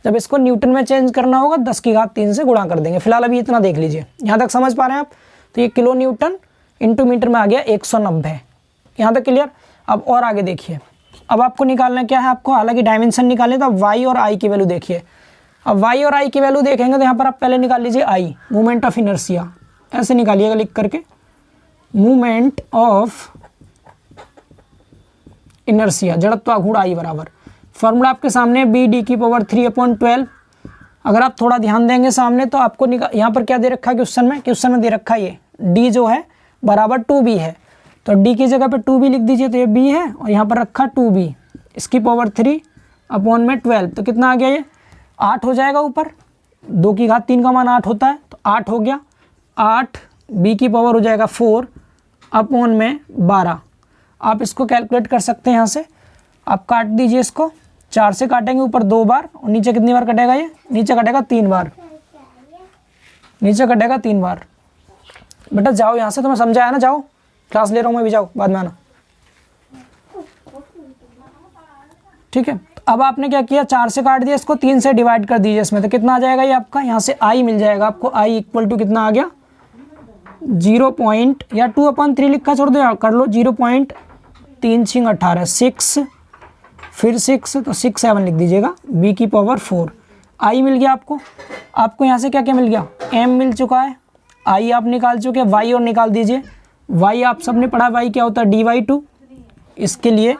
Speaker 1: जब इसको न्यूटन में चेंज करना होगा 10 की घात 3 से गुणा कर देंगे। फिलहाल अभी इतना देख लीजिए, यहाँ तक समझ पा रहे हैं आप। तो ये किलो न्यूटन इंटू मीटर में आ गया 190, यहाँ तक क्लियर। अब और आगे देखिए, अब आपको निकालना क्या है, आपको हालांकि डायमेंशन निकालने, तो वाई और आई की वैल्यू देखिए। अब वाई और आई की वैल्यू देखेंगे तो यहाँ पर आप पहले निकाल लीजिए आई, मूवमेंट ऑफ इनर्शिया, ऐसे निकालिएगा लिख करके, मूवमेंट ऑफ इनर्शिया, जड़त्वाघूर्ण आई बराबर, फॉर्मूला आपके सामने बी डी की पावर 3/12। अगर आप थोड़ा ध्यान देंगे सामने तो आपको यहाँ पर क्या दे रखा है क्वेश्चन में दे रखा है ये डी जो है बराबर 2b है, तो डी की जगह पे 2b लिख दीजिए, तो ये b है और यहाँ पर रखा 2b, इसकी पावर 3/12, तो कितना आ गया ये 8 हो जाएगा। ऊपर 2 की घात 3 का मान 8 होता है, तो 8 हो गया, 8 b की पावर हो जाएगा 4/12। आप इसको कैलकुलेट कर सकते हैं, यहाँ से आप काट दीजिए इसको, 4 से काटेंगे, ऊपर 2 बार और नीचे कितनी बार कटेगा, ये नीचे कटेगा 3 बार, नीचे कटेगा 3 बार। बेटा जाओ यहाँ से, तुम्हें समझाया ना, जाओ क्लास ले रहा हूँ मैं भी, जाओ बाद में आना। ठीक है, तो अब आपने क्या किया, 4 से काट दिया, इसको 3 से डिवाइड कर दीजिए इसमें, तो कितना आ जाएगा ये आपका, यहाँ से आई मिल जाएगा आपको। आई इक्वल टू कितना आ गया 0 या 2/3 लिखा छोड़ दो, कर लो 0.3618, 6 फिर 6 तो 6 7 लिख दीजिएगा, b की पावर 4। आई मिल गया आपको। आपको यहाँ से क्या क्या मिल गया, एम मिल चुका है, आई आप निकाल चुके, वाई और निकाल दीजिए। वाई आप सबने पढ़ा, वाई क्या होता है, dy/2। इसके लिए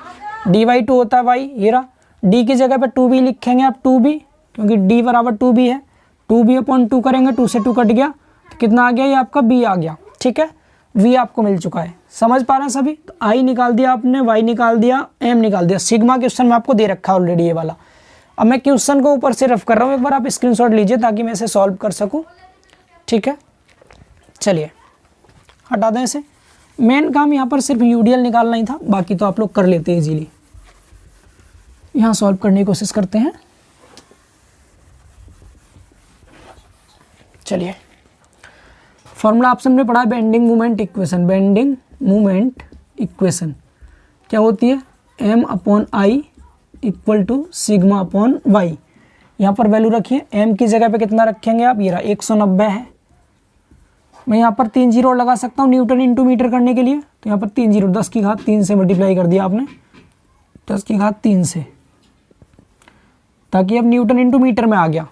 Speaker 1: dy/2 होता है वाई, ये रहा। डी की जगह पे 2b लिखेंगे आप, 2b, क्योंकि d बराबर 2b है। 2b/2 करेंगे, 2 से 2 कट गया तो कितना आ गया, ये आपका b आ गया। ठीक है, v आपको मिल चुका है। समझ पा रहे हैं सभी? तो आई निकाल दिया आपने, वाई निकाल दिया, एम निकाल दिया। सिग्मा क्वेश्चन में आपको दे रखा है ऑलरेडी ये वाला। अब मैं क्वेश्चन को ऊपर से रफ कर रहा हूँ, एक बार आप स्क्रीनशॉट लीजिए ताकि मैं इसे सॉल्व कर सकूँ। ठीक है, चलिए हटा दें इसे। मेन काम यहाँ पर सिर्फ यूडीएल निकालना ही था, बाकी तो आप लोग कर लेते हैं इजीली। यहाँ सॉल्व करने की कोशिश करते हैं। चलिए, फॉर्मूला आप सबने पढ़ा है bending moment equation. Bending moment equation क्या होती है, m/i equal to sigma upon Y. यहाँ पर वैल्यू रखिए, m की जगह पे कितना रखेंगे आप, ये रहा 190 है। मैं यहाँ पर 3 जीरो लगा सकता हूँ न्यूटन इंटू मीटर करने के लिए, तो यहाँ पर 3 जीरो, 10 की घात 3 से मल्टीप्लाई कर दिया आपने, 10 की घात 3 से, ताकि अब न्यूटन इंटू मीटर में आ गया।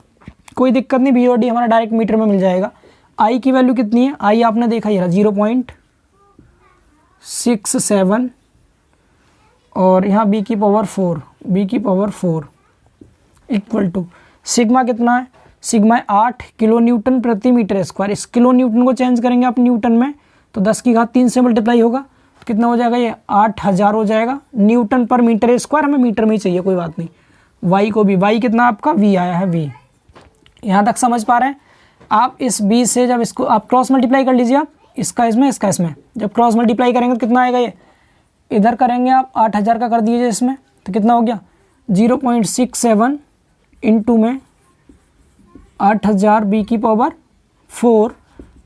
Speaker 1: कोई दिक्कत नहीं, वी और डी हमारा डायरेक्ट मीटर में मिल जाएगा। आई की वैल्यू कितनी है, आई आपने देखा ये रहा 0.67 और यहाँ बी की पावर 4 इक्वल टू सिग्मा कितना है, सिग्मा 8 किलो न्यूटन प्रति मीटर स्क्वायर। इस किलो न्यूटन को चेंज करेंगे आप न्यूटन में, तो 10 की घात 3 से मल्टीप्लाई होगा तो कितना हो जाएगा, ये 8000 हो जाएगा न्यूटन पर मीटर स्क्वायर। हमें मीटर में ही चाहिए, कोई बात नहीं। वाई को भी, वाई कितना आपका, वी आया है, वी। यहाँ तक समझ पा रहे हैं आप? इस बी से जब इसको आप क्रॉस मल्टीप्लाई कर लीजिए, आप इसका इसमें, इसका इसमें, जब क्रॉस मल्टीप्लाई करेंगे तो कितना आएगा, ये इधर करेंगे आप 8000 का कर दीजिए इसमें, तो कितना हो गया 0.67 इंटू में 8000 बी की पावर 4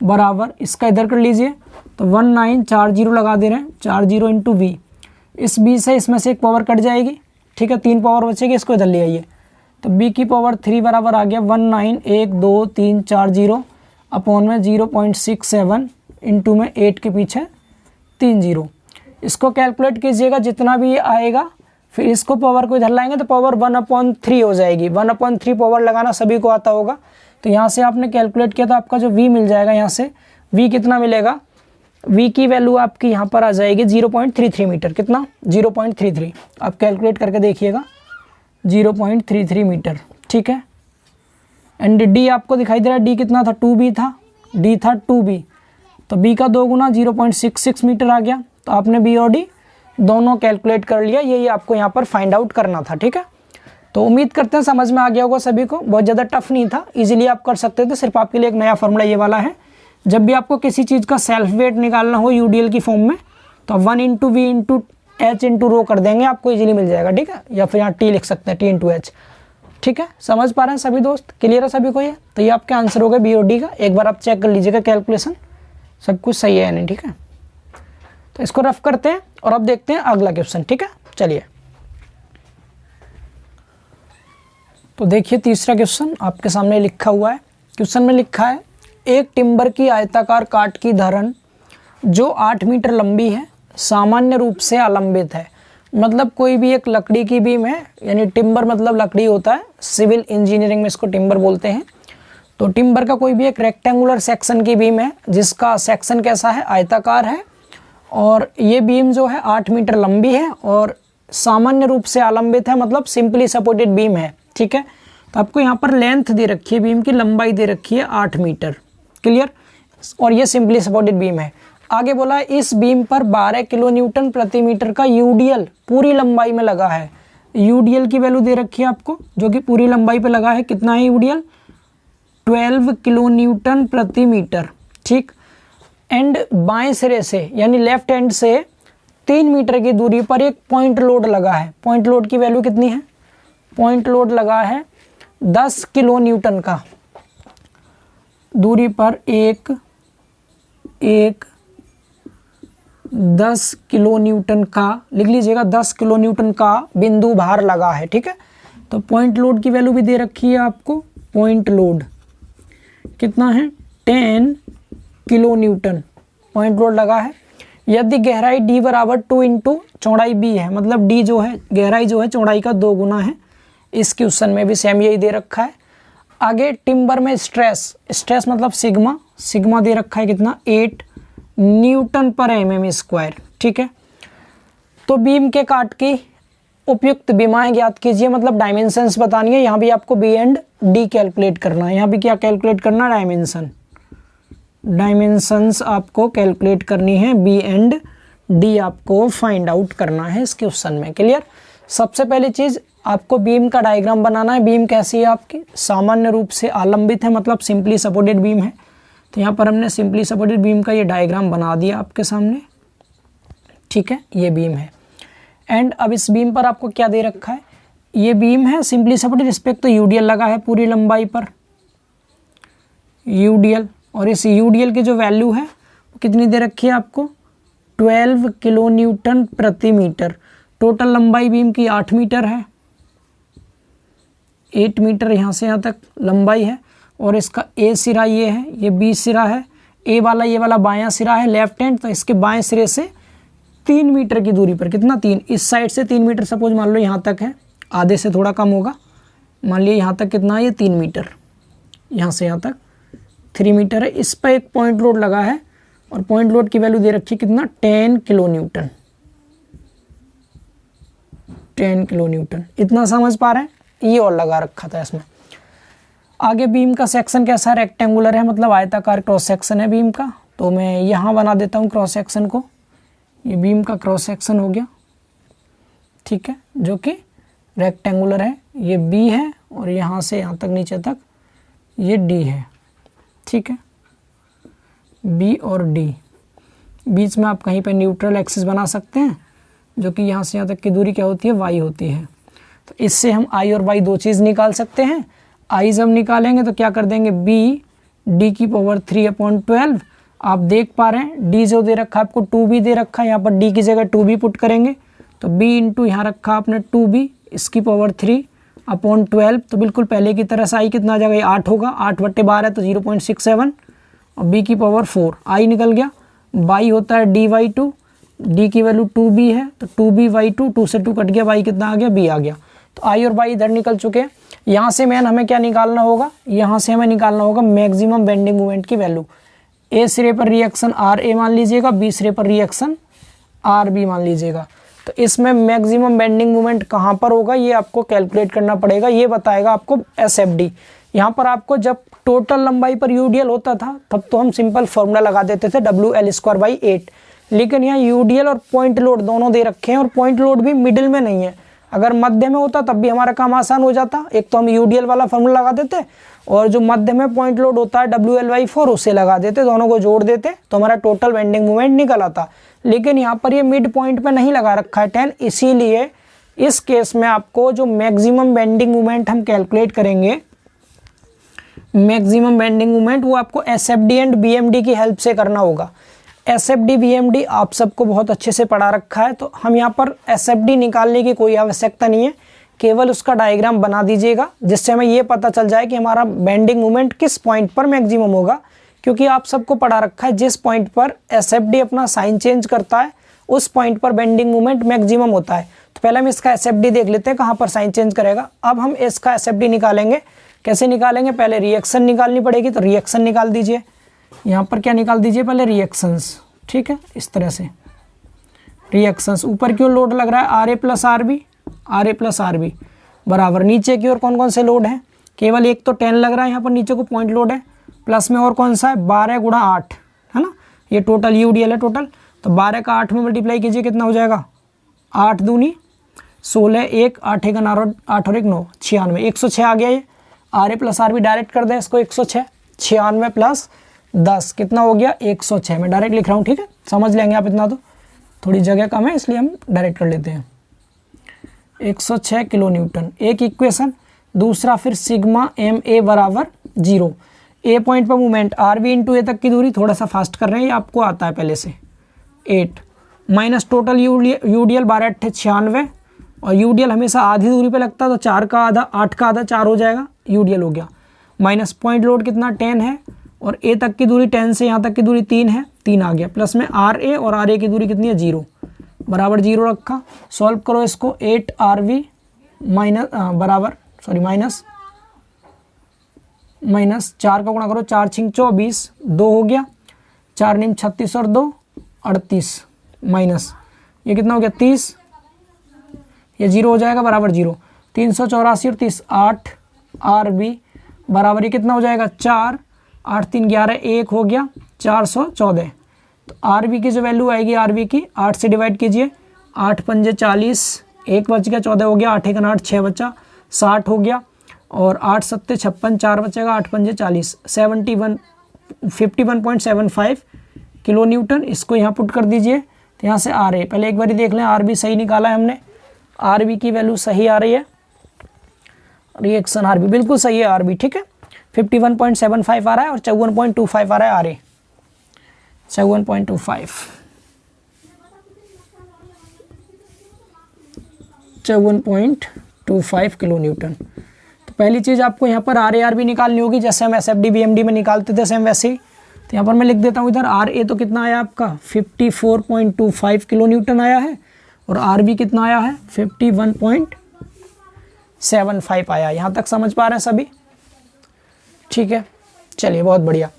Speaker 1: बराबर, इसका इधर कर लीजिए तो 1940 लगा दे रहे हैं, 40 इंटू वी। इस बी से इसमें से एक पावर कट जाएगी, ठीक है, 3 पावर बचेगी, इसको इधर ले आइए तो बी की पावर 3 बराबर आ गया 191234 अपॉन में 0.67 इंटू में 8 के पीछे 3 जीरो। इसको कैलकुलेट कीजिएगा जितना भी ये आएगा, फिर इसको पावर को इधर लाएंगे तो पावर 1/3 हो जाएगी। 1/3 पावर लगाना सभी को आता होगा, तो यहाँ से आपने कैलकुलेट किया तो आपका जो v मिल जाएगा, यहाँ से v कितना मिलेगा, v की वैल्यू आपकी यहाँ पर आ जाएगी 0.33 मीटर। कितना, 0.33। आप कैलकुलेट करके देखिएगा, 0.33 मीटर। ठीक है, एंड d आपको दिखाई दे रहा है, d कितना था, 2b था, d था 2b, तो b का 2 गुना 0.66 मीटर आ गया। तो आपने b और d दोनों कैलकुलेट कर लिया, यही आपको यहाँ पर फाइंड आउट करना था। ठीक है, तो उम्मीद करते हैं समझ में आ गया होगा सभी को, बहुत ज़्यादा टफ नहीं था, इजीली आप कर सकते थे। सिर्फ आपके लिए एक नया फॉर्मूला ये वाला है, जब भी आपको किसी चीज़ का सेल्फ वेट निकालना हो यूडीएल की फॉर्म में, तो 1 into V into H into rho कर देंगे, आपको इजीली मिल जाएगा। ठीक है, या फिर यहाँ टी लिख सकते हैं, टी इंटू एच। ठीक है, समझ पा रहे हैं सभी दोस्त, क्लियर है सभी को ये? तो ये आपके आंसर हो गए बी और डी का। एक बार आप चेक कर लीजिएगा कैलकुलेशन, सब कुछ सही है या नहीं। ठीक है, तो इसको रफ करते हैं और अब देखते हैं अगला क्वेश्चन। ठीक है, चलिए तो देखिए तीसरा क्वेश्चन आपके सामने लिखा हुआ है। क्वेश्चन में लिखा है, एक टिम्बर की आयताकार काट की धरन जो 8 मीटर लंबी है सामान्य रूप से आलंबित है। मतलब कोई भी एक लकड़ी की बीम है, यानी टिम्बर मतलब लकड़ी होता है, सिविल इंजीनियरिंग में इसको टिम्बर बोलते हैं। तो टिम्बर का कोई भी एक रेक्टेंगुलर सेक्शन की बीम है जिसका सेक्शन कैसा है, आयताकार है, और ये बीम जो है 8 मीटर लंबी है और सामान्य रूप से आलंबित है, मतलब सिंपली सपोर्टेड बीम है। ठीक है, तो आपको यहाँ पर लेंथ दे रखी है, बीम की लंबाई दे रखी है 8 मीटर, क्लियर, और ये सिंपली सपोर्टेड बीम है। आगे बोला है इस बीम पर 12 किलो न्यूटन प्रति मीटर का यूडीएल पूरी लंबाई में लगा है। यूडीएल की वैल्यू दे रखी है आपको, जो कि पूरी लंबाई पे लगा है। कितना है यूडीएल, 12 किलो न्यूटन प्रति मीटर। ठीक, एंड बाएं सिरे से यानी लेफ्ट हैंड से 3 मीटर की दूरी पर एक पॉइंट लोड लगा है। पॉइंट लोड की वैल्यू कितनी है, पॉइंट लोड लगा है 10 किलो न्यूटन का। दूरी पर एक 10 किलो न्यूटन का, लिख लीजिएगा, 10 किलो न्यूटन का बिंदु भार लगा है। ठीक है, तो पॉइंट लोड की वैल्यू भी दे रखी है आपको। पॉइंट लोड कितना है, 10 किलो न्यूटन पॉइंट लोड लगा है। यदि गहराई d बराबर 2 इंटू चौड़ाई b है, मतलब d जो है, गहराई जो है चौड़ाई का 2 गुना है। इस क्वेश्चन में भी सेम यही दे रखा है। आगे टिम्बर में स्ट्रेस मतलब सिग्मा दे रखा है कितना 8 न्यूटन पर mm स्क्वायर, ठीक है। तो बीम के काट की उपयुक्त विमाएं ज्ञात कीजिए, मतलब डायमेंशंस बतानी है। यहाँ भी आपको बी एंड डी कैलकुलेट करना है। यहाँ भी क्या कैलकुलेट करना, डायमेंशंस आपको कैलकुलेट करनी है, बी एंड डी आपको फाइंड आउट करना है इस क्वेश्चन में। क्लियर। सबसे पहली चीज़ आपको बीम का डायग्राम बनाना है। बीम कैसी है आपकी, सामान्य रूप से आलंबित है, मतलब सिंपली सपोर्टेड बीम है। तो यहाँ पर हमने सिंपली सपोर्टेड बीम का ये डायग्राम बना दिया आपके सामने, ठीक है। ये बीम है एंड अब इस बीम पर आपको क्या दे रखा है, ये बीम है सिंपली सपोर्टेड, इस पर तो यूडीएल लगा है पूरी लंबाई पर, यूडीएल। और इस यूडीएल की जो वैल्यू है वो कितनी दे रखी है आपको, 12 किलो न्यूटन प्रति मीटर। टोटल लंबाई बीम की 8 मीटर है, 8 मीटर यहाँ से यहाँ तक लंबाई है। और इसका ए सिरा ये है, ये बी सिरा है, ए वाला ये वाला बायां सिरा है लेफ्ट हैंड, तो इसके बाएं सिरे से 3 मीटर की दूरी पर, कितना 3, इस साइड से 3 मीटर सपोज मान लो यहाँ तक है, आधे से थोड़ा कम होगा, मान लिया यहाँ तक कितना है, ये 3 मीटर, यहाँ से यहाँ तक 3 मीटर है। इस पर एक पॉइंट लोड लगा है और पॉइंट लोड की वैल्यू दे रखी है कितना, 10 किलो न्यूटन, 10 किलो न्यूटन। इतना समझ पा रहे हैं, ये और लगा रखा था इसमें। आगे बीम का सेक्शन कैसा है, रेक्टेंगुलर है, मतलब आयताकार क्रॉस सेक्शन है बीम का। तो मैं यहाँ बना देता हूँ क्रॉस सेक्शन को, ये बीम का क्रॉस सेक्शन हो गया, ठीक है, जो कि रेक्टेंगुलर है। ये बी है और यहाँ से यहाँ तक नीचे तक ये डी है, ठीक है, बी और डी। बीच में आप कहीं पे न्यूट्रल एक्सिस बना सकते हैं, जो कि यहाँ से यहाँ तक की दूरी क्या होती है, वाई होती है। तो इससे हम आई और वाई दो चीज़ निकाल सकते हैं। आई जब निकालेंगे तो क्या कर देंगे, बी डी की पावर 3/12। आप देख पा रहे हैं डी जो दे रखा है आपको 2b दे रखा है, यहाँ पर डी की जगह 2b पुट करेंगे तो b इंटू यहाँ रखा आपने 2b, इसकी पावर 3/12। तो बिल्कुल पहले की तरह से आई कितना आ जाएगा, ये 8 होगा, 8/12 तो 0.67 और b की पावर 4, आई निकल गया। बाई होता है dy2, d की वैल्यू 2b है तो 2b/2, 2 से 2 कट गया, y कितना आ गया, b आ गया। तो आई और y इधर निकल चुके हैं। यहाँ से मैन हमें क्या निकालना होगा, यहाँ से हमें निकालना होगा मैक्सिमम बेंडिंग मोमेंट की वैल्यू। ए सिरे पर रिएक्शन आर ए मान लीजिएगा, बी सिरे पर रिएक्शन आर बी मान लीजिएगा। तो इसमें मैक्सिमम बेंडिंग मोमेंट कहाँ पर होगा ये आपको कैलकुलेट करना पड़ेगा, ये बताएगा आपको एसएफडी। यहाँ पर आपको जब टोटल लंबाई पर यूडीएल होता था तब तो हम सिंपल फॉर्मूला लगा देते थे WL²/8, लेकिन यहाँ यूडीएल और पॉइंट लोड दोनों दे रखे हैं और पॉइंट लोड भी मिडिल में नहीं है। अगर मध्य में होता तब भी हमारा काम आसान हो जाता, एक तो हम यूडीएल वाला फॉर्मूला लगा देते और जो मध्य में पॉइंट लोड होता है WL/4 उसे लगा देते, दोनों को जोड़ देते तो हमारा टोटल बेंडिंग मोमेंट निकल आता। लेकिन यहाँ पर ये मिड पॉइंट पे नहीं लगा रखा है 10, इसीलिए इस केस में आपको जो मैक्सिमम बेंडिंग मोमेंट हम कैलकुलेट करेंगे, मैक्सिमम बेंडिंग मोमेंट वो आपको एसएफडी एंड बीएमडी की हेल्प से करना होगा। एसएफडी बीएमडी आप सबको बहुत अच्छे से पढ़ा रखा है, तो हम यहाँ पर एसएफडी निकालने की कोई आवश्यकता नहीं है, केवल उसका डायग्राम बना दीजिएगा जिससे हमें ये पता चल जाए कि हमारा बेंडिंग मोमेंट किस पॉइंट पर मैक्सिमम होगा। क्योंकि आप सबको पढ़ा रखा है जिस पॉइंट पर एसएफडी अपना साइन चेंज करता है उस पॉइंट पर बेंडिंग मोमेंट मैक्सिमम होता है। तो पहले हम इसका एसएफडी देख लेते हैं कहाँ पर साइन चेंज करेगा। अब हम इसका एसएफडी निकालेंगे, कैसे निकालेंगे, पहले रिएक्शन निकालनी पड़ेगी, तो रिएक्शन निकाल दीजिए। यहाँ पर क्या निकाल दीजिए, पहले रिएक्शंस, ठीक है, इस तरह से रिएक्शंस। ऊपर की ओर लोड लग रहा है RA प्लस RB बराबर नीचे की ओर कौन कौन से लोड हैं, केवल एक तो 10 लग रहा है यहाँ पर नीचे को पॉइंट लोड है, प्लस में और कौन सा है 12 × 8 है ना, ये टोटल यूडीएल है टोटल। तो 12 का 8 में मल्टीप्लाई कीजिए कितना हो जाएगा, 8 दूनी 16, 1 8 1 8 और 1 9 96, 106 आ गया। ये RA प्लस RB डायरेक्ट कर दें इसको, 106, 96 प्लस 10 कितना हो गया 106। मैं डायरेक्ट लिख रहा हूँ, ठीक है, समझ लेंगे आप, इतना तो थोड़ी जगह कम है इसलिए हम डायरेक्ट कर लेते हैं। 106 किलो न्यूटन एक इक्वेशन। दूसरा फिर सिग्मा MA बराबर 0, ए पॉइंट पर मूवमेंट RB इंटू ए तक की दूरी, थोड़ा सा फास्ट कर रहे हैं, ये आपको आता है पहले से, 8 माइनस टोटल यूडीएल 12 8 96 और यूडीएल हमेशा आधी दूरी पे लगता है तो 4 का आधा 8 का आधा 4 हो जाएगा, यूडीएल हो गया। माइनस पॉइंट लोड कितना 10 है और ए तक की दूरी 10 से यहाँ तक की दूरी 3 है, 3 आ गया, प्लस में RA और RA की दूरी कितनी है 0 बराबर 0 रखा। सॉल्व करो इसको, 8 RB माइनस माइनस 4 का गुणा करो, 4 छिंग 24, 2 हो गया, 4 निम 36 और 2 38, माइनस ये कितना हो गया 30, ये 0 हो जाएगा बराबर 0, 384 और 30 8 RB बराबर ये कितना हो जाएगा 4, 8 3 11 1 हो गया 414। तो RB की जो वैल्यू आएगी RB की 8 से डिवाइड कीजिए, 8 पंजे 40, 1 बच गया 14 हो गया, 8 1 8 6 बचा 60 हो गया, और 8 सत्ते 56 4 बचेगा, 8 पंजे 40 51.75 किलो न्यूटन। इसको यहाँ पुट कर दीजिए, तो यहाँ से RA पहले एक बार देख लें, RB सही निकाला है हमने, RB की वैल्यू सही आ रही है, रिएक्शन RB बिल्कुल सही है RB, ठीक है 51.75 आ रहा है और 54.25 आ रहा है RA 54.25 54.25 किलो न्यूटन। तो पहली चीज़ आपको यहाँ पर RA RB निकालनी होगी, जैसे हम SFD BMD में निकालते थे सेम वैसे ही। तो यहाँ पर मैं लिख देता हूँ इधर RA तो कितना आया आपका 54.25 किलो न्यूटन आया है, और RB कितना आया है 51.75 आया। यहाँ तक समझ पा रहे हैं सभी, ठीक है चलिए बहुत बढ़िया।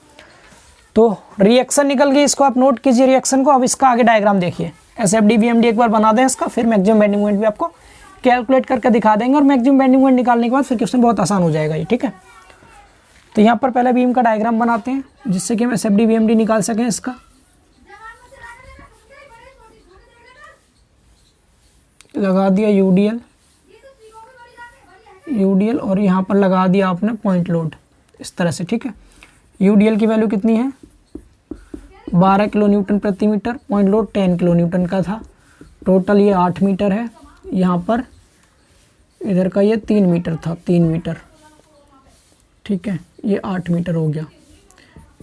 Speaker 1: तो रिएक्शन निकल गई, इसको आप नोट कीजिए रिएक्शन को। अब इसका आगे डायग्राम देखिए, SFD BMD एक बार बना दें इसका, फिर मैक्सिमम बेंडिंग मोमेंट भी आपको कैलकुलेट करके दिखा देंगे, और मैक्सिमम बेंडिंग मोमेंट निकालने के बाद फिर क्वेश्चन बहुत आसान हो जाएगा ये, ठीक है। तो यहाँ पर पहले बीम का डायग्राम बनाते हैं, जिससे कि हम SFD BMD निकाल सकें इसका। लगा दिया यूडीएल और यहाँ पर लगा दिया आपने पॉइंट लोड इस तरह से, ठीक है। यूडीएल की वैल्यू कितनी है 12 किलो न्यूटन प्रति meter, point load 10 kilo newton का था, टोटल ये 8 मीटर है। यहाँ पर इधर का ये 3 मीटर था, 3 मीटर, ठीक है, ये 8 मीटर हो गया।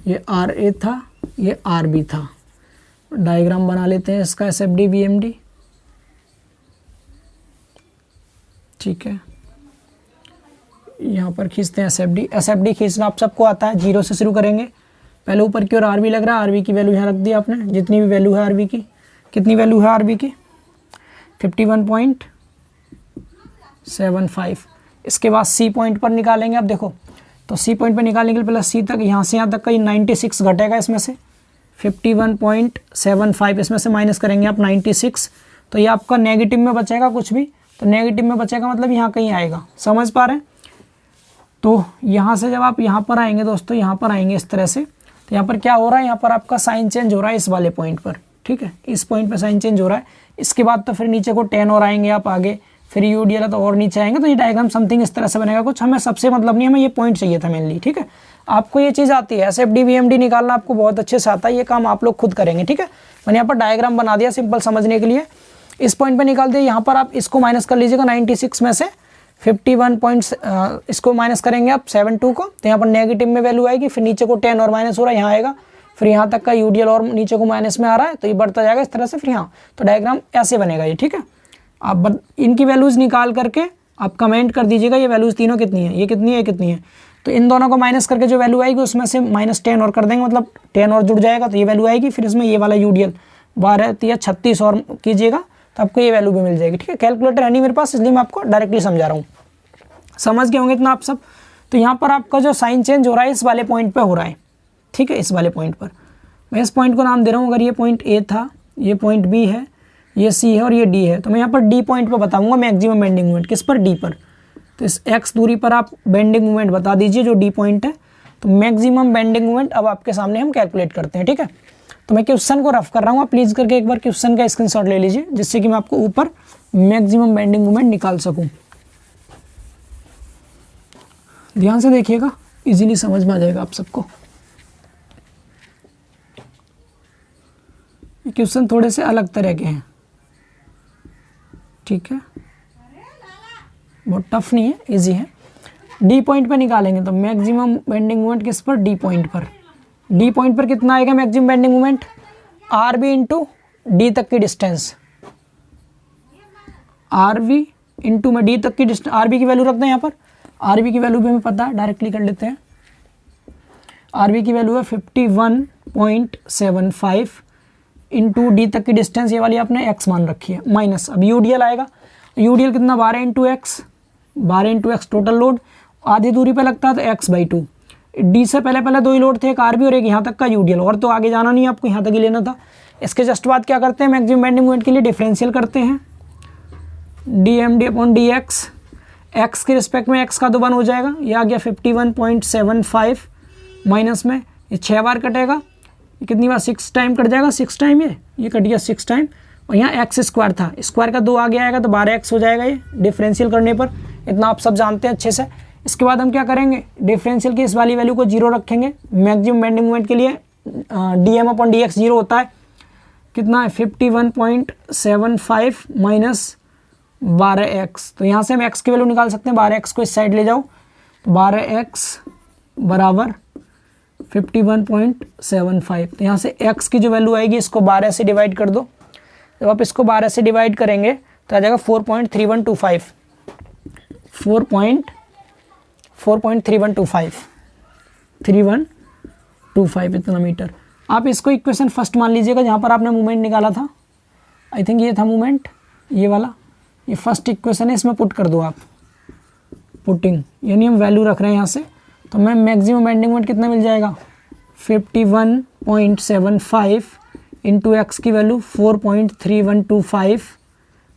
Speaker 1: ये RA था, ये RB था। डायग्राम बना लेते हैं इसका SFD BMD, ठीक है। यहाँ पर खींचते हैं SFD खींचना आप सबको आता है, 0 से शुरू करेंगे। पहले ऊपर की ओर RB लग रहा है, RB की वैल्यू यहाँ रख दी आपने, जितनी भी वैल्यू है RB की। कितनी वैल्यू है RB की 51.75। इसके बाद C पॉइंट पर निकालेंगे आप देखो, तो C पॉइंट पर निकालने के लिए पहले C तक, यहाँ से यहाँ तक का ये 96 घटेगा इसमें से, 51.75 इसमें से माइनस करेंगे आप 96, तो ये आपका नेगेटिव में बचेगा कुछ भी, तो नेगेटिव में बचेगा मतलब यहाँ कहीं आएगा, समझ पा रहे हैं। तो यहाँ से जब आप यहाँ पर आएंगे दोस्तों, यहाँ पर आएंगे इस तरह से, तो यहाँ पर क्या हो रहा है, यहाँ पर आपका साइन चेंज हो रहा है इस वाले पॉइंट पर, ठीक है, इस पॉइंट पर साइन चेंज हो रहा है। इसके बाद तो फिर नीचे को 10 और आएंगे आप आगे, फिर यूडीएल तो और नीचे आएंगे, तो ये डायग्राम समथिंग इस तरह से बनेगा कुछ। हमें सबसे मतलब नहीं, हमें ये पॉइंट चाहिए था मेनली, ठीक है। आपको ये चीज़ आती है, SFD BMD निकालना आपको बहुत अच्छे से आता है, ये काम आप लोग खुद करेंगे, ठीक है। मैंने यहाँ पर डायग्राम बना दिया सिंपल समझने के लिए। इस पॉइंट पे निकाल दिया, यहाँ पर आप इसको माइनस कर लीजिएगा 96 में से 51 इसको माइनस करेंगे आप 72 को, तो यहाँ पर नेगेटिव में वैल्यू आएगी, फिर नीचे को 10 और माइनस हो रहा है यहाँ आएगा, फिर यहाँ तक का यूडीएल और नीचे को माइनस में आ रहा है, तो ये बढ़ता जाएगा इस तरह से, फिर यहाँ तो डायग्राम ऐसे बनेगा ये, ठीक है। आप इनकी वैल्यूज़ निकाल करके आप कमेंट कर दीजिएगा ये वैल्यूज़ तीनों कितनी है, ये कितनी है, ये कितनी है। तो इन दोनों को माइनस करके जो वैल्यू आएगी उसमें से -10 और कर देंगे, मतलब 10 और जुड़ जाएगा तो ये वैल्यू आएगी। फिर इसमें ये वाला यूडीएल 12 या 36 और कीजिएगा तो आपको ये वैल्यू भी मिल जाएगी, ठीक है। कैलकुलेटर है नहीं मेरे पास, इसलिए मैं आपको डायरेक्टली समझा रहा हूँ, समझ गए होंगे इतना आप सब। तो यहाँ पर आपका जो साइन चेंज हो रहा है इस वाले पॉइंट पे हो रहा है, ठीक है, इस वाले पॉइंट पर। मैं इस पॉइंट को नाम दे रहा हूँ, अगर ये पॉइंट A था, ये पॉइंट B है, ये C है और ये D है, तो मैं यहाँ पर D पॉइंट पर बताऊँगा मैक्सिमम बेंडिंग मोमेंट, किस पर, D पर। तो इस X दूरी पर आप बेंडिंग मोमेंट बता दीजिए जो D पॉइंट है, तो मैक्सिमम बेंडिंग मोमेंट अब आपके सामने हम कैलकुलेट करते हैं, ठीक है। तो मैं क्वेश्चन को रफ कर रहा हूँ, आप प्लीज़ करके एक बार क्वेश्चन का स्क्रीनशॉट ले लीजिए, जिससे कि मैं आपको ऊपर मैक्सिमम बेंडिंग मोमेंट निकाल सकूँ। ध्यान से देखिएगा, इजीली समझ में आ जाएगा आप सबको। ये क्वेश्चन थोड़े से अलग तरह के हैं, ठीक है, बहुत टफ नहीं है, इजी है। डी पॉइंट पर निकालेंगे तो मैक्सिमम बेंडिंग मोमेंट किस पर, डी पॉइंट पर। डी पॉइंट पर कितना आएगा maximum bending moment, R B into D तक की डिस्टेंस, आर बी इंटू में डी तक की डिस्टेंस। आर बी की वैल्यू रखते हैं यहाँ पर, आर बी की वैल्यू भी हमें पता है, डायरेक्टली कर लेते हैं। आर बी की वैल्यू है 51.75 इंटू डी तक की डिस्टेंस, ये वाली आपने एक्स मान रखी है, माइनस अब यूडीएल आएगा। यूडीएल कितना 12 into x, 12 into x total load, आधी दूरी पे लगता है तो x/2, डी से पहले पहले 2 ही लोड थे, एक आरबी और एक यहाँ तक का यूडीएल, और तो आगे जाना नहीं, आपको यहाँ तक ही लेना था। इसके जस्ट बाद क्या करते हैं, मैक्सिमम बेंडिंग मोमेंट के लिए डिफरेंशियल करते हैं, D M D upon D X, X के रिस्पेक्ट में एक्स का तो 1 हो जाएगा, ये आ गया 51.75 माइनस में ये 6 बार कटेगा, ये कितनी बार 6 टाइम कट जाएगा, 6 टाइम ये कट गया 6 टाइम, और यहाँ एक्स स्क्वायर था, स्क्वायर का 2 आगे आएगा तो 12x हो जाएगा ये डिफरेंशियल करने पर, इतना आप सब जानते हैं अच्छे से। इसके बाद हम क्या करेंगे, डिफरेंशियल की इस वाली वैल्यू को 0 रखेंगे, मैक्सिमम बेंडिंग मोमेंट के लिए D M upon D X 0 होता है, कितना है 51.75 माइनस 12x, तो यहाँ से हम x की वैल्यू निकाल सकते हैं, 12x को इस साइड ले जाओ, तो 12x बराबर 51.75, तो यहाँ से x की जो वैल्यू आएगी इसको 12 से डिवाइड कर दो, जब आप इसको 12 से डिवाइड करेंगे तो आ जाएगा 4.3125 3125 इतना मीटर। आप इसको इक्वेशन फर्स्ट मान लीजिएगा जहाँ पर आपने मूवमेंट निकाला था, आई थिंक ये था मूवमेंट, ये वाला, ये फर्स्ट इक्वेशन है, इसमें पुट कर दो आप, पुटिंग यानी हम वैल्यू रख रहे हैं यहाँ से, तो मैं मैक्सिमम बेंडिंग मोमेंट कितना मिल जाएगा 51.75 इंटू एक्स की वैल्यू 4.3125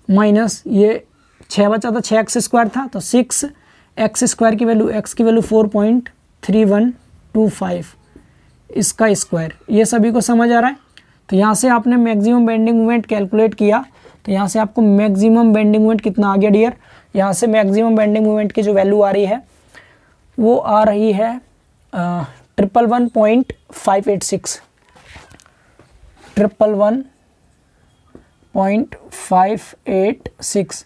Speaker 1: माइनस ये 6 बचा था, 6x स्क्वायर था तो 6x स्क्वायर की वैल्यू, x की वैल्यू 4.3125 इसका स्क्वायर, ये सभी को समझ आ रहा है। तो यहाँ से आपने मैक्सिमम बेंडिंग मोमेंट कैलकुलेट किया, तो यहाँ से आपको मैक्सिमम बेंडिंग मोमेंट कितना आ गया डियर, यहाँ से मैक्सिमम बेंडिंग मोमेंट की जो वैल्यू आ रही है वो आ रही है 111.586 111.586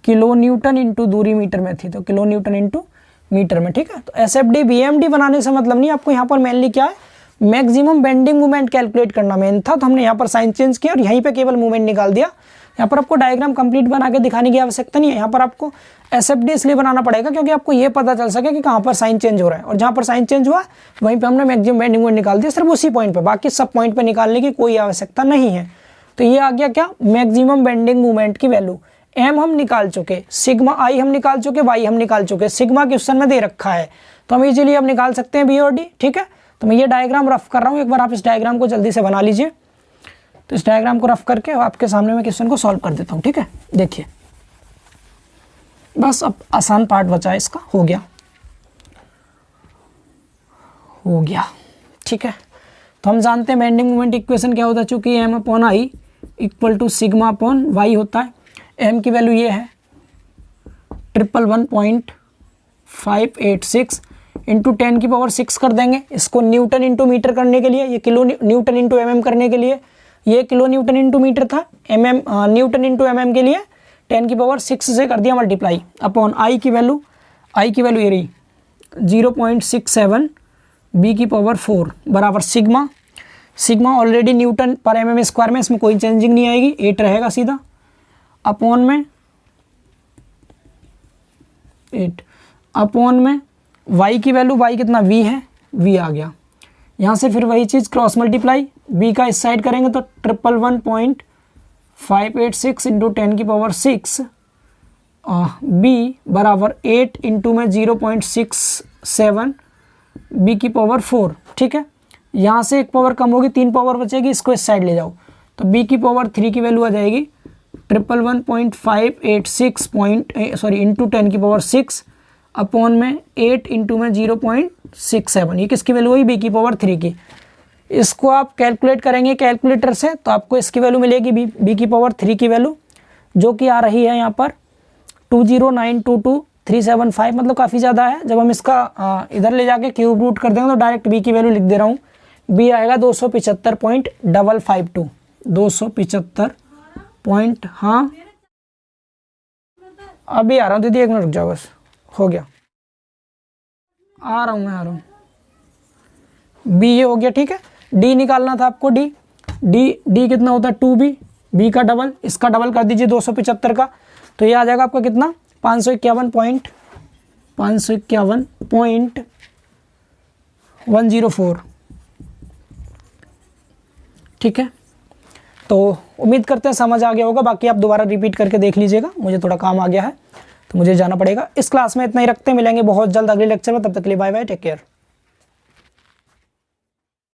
Speaker 1: किलो न्यूटन इंटू दूरी मीटर में थी, तो किलो न्यूटन इंटू मीटर में, ठीक है। तो एसएफडी बीएमडी बनाने से मतलब नहीं, आपको यहाँ पर मेनली क्या है, मैक्सिमम बेंडिंग मोमेंट कैलकुलेट करना मेन था, तो हमने यहाँ पर साइन चेंज किया और यहीं पे केवल मूवमेंट निकाल दिया। यहाँ पर आपको डायग्राम कंप्लीट बना के दिखाने की आवश्यकता नहीं है, यहाँ पर आपको एसएफडी इसलिए बनाना पड़ेगा क्योंकि आपको ये पता चल सके कि कहाँ पर साइन चेंज हो रहा है, और जहाँ पर साइन चेंज हुआ वहीं पे हमने मैक्सिमम बेंडिंग मोमेंट निकाल दिया, सिर्फ उसी पॉइंट पे, बाकी सब पॉइंट पे निकालने की कोई आवश्यकता नहीं है। तो ये आ गया क्या, मैक्सिमम बेंडिंग मोमेंट की वैल्यू। एम हम निकाल चुके, सिग्मा आई हम निकाल चुके, वाई हम निकाल चुके, सिग्मा क्वेश्चन में दे रखा है तो हम इजीली अब निकाल सकते हैं बी और डी, ठीक है। तो मैं ये डायग्राम रफ कर रहा हूँ, एक बार आप इस डायग्राम को जल्दी से बना लीजिए। तो इस डायग्राम को रफ करके आपके सामने मैं क्वेश्चन को सॉल्व कर देता हूँ, ठीक है। देखिए बस अब आसान पार्ट बचा है इसका, हो गया, ठीक है। तो हम जानते हैं बेंडिंग मोमेंट इक्वेशन क्या होता है, चूंकि M upon I equal to sigma upon Y होता है। एम की वैल्यू ये है 111.586 इंटू 10 की पावर 6 कर देंगे, इसको न्यूटन इंटू मीटर करने के लिए, ये किलो न्यूटन इंटू एमएम करने के लिए, ये किलो न्यूटन इंटू मीटर था, एमएम न्यूटन इंटू एमएम के लिए 10 की पावर 6 से कर दिया मल्टीप्लाई, अपॉन आई की वैल्यू ये रही 0.67 बी की पावर 4 बराबर सिग्मा ऑलरेडी न्यूटन पर एमएम स्क्वायर में, इसमें कोई चेंजिंग नहीं आएगी, 8 रहेगा सीधा, अपॉन में 8 अपॉन में y की वैल्यू, y कितना v है, v आ गया। यहाँ से फिर वही चीज़ क्रॉस मल्टीप्लाई, b का इस साइड करेंगे तो 111.586 इंटू 10 की पावर 6 b बराबर 8 इंटू में 0.67 b की पावर 4, ठीक है। यहाँ से एक पावर कम होगी, 3 पावर बचेगी, इसको इस साइड ले जाओ तो b की पावर 3 की वैल्यू आ जाएगी 111.586 इंटू 10 की पावर 6 अपॉन में 8 इंटू में 0.67, ये किसकी वैल्यू हुई, बी की पावर 3 की। इसको आप कैलकुलेट करेंगे कैलकुलेटर से तो आपको इसकी वैल्यू मिलेगी बी की पावर 3 की वैल्यू, जो कि आ रही है यहाँ पर 20922,375, मतलब काफ़ी ज़्यादा है। जब हम इसका इधर ले जाके क्यूब रूट कर देंगे तो डायरेक्ट बी की वैल्यू लिख दे रहा हूँ, बी आएगा 275.552, 275 पॉइंट, हाँ अभी आ रहा हूँ दीदी, 1 मिनट रुक जाओ बस, हो गया, आ रहा हूँ बी ये हो गया, ठीक है। डी निकालना था आपको, डी कितना होता है 2b, बी का डबल, इसका डबल कर दीजिए 275 का, तो ये आ जाएगा आपका कितना 551.104, ठीक है। तो उम्मीद करते हैं समझ आ गया होगा, बाकी आप दोबारा रिपीट करके देख लीजिएगा, मुझे थोड़ा काम आ गया है तो मुझे जाना पड़ेगा। इस क्लास में इतना ही रखते हैं, मिलेंगे बहुत जल्द अगले लेक्चर में, तब तक के लिए बाय बाय, टेक केयर।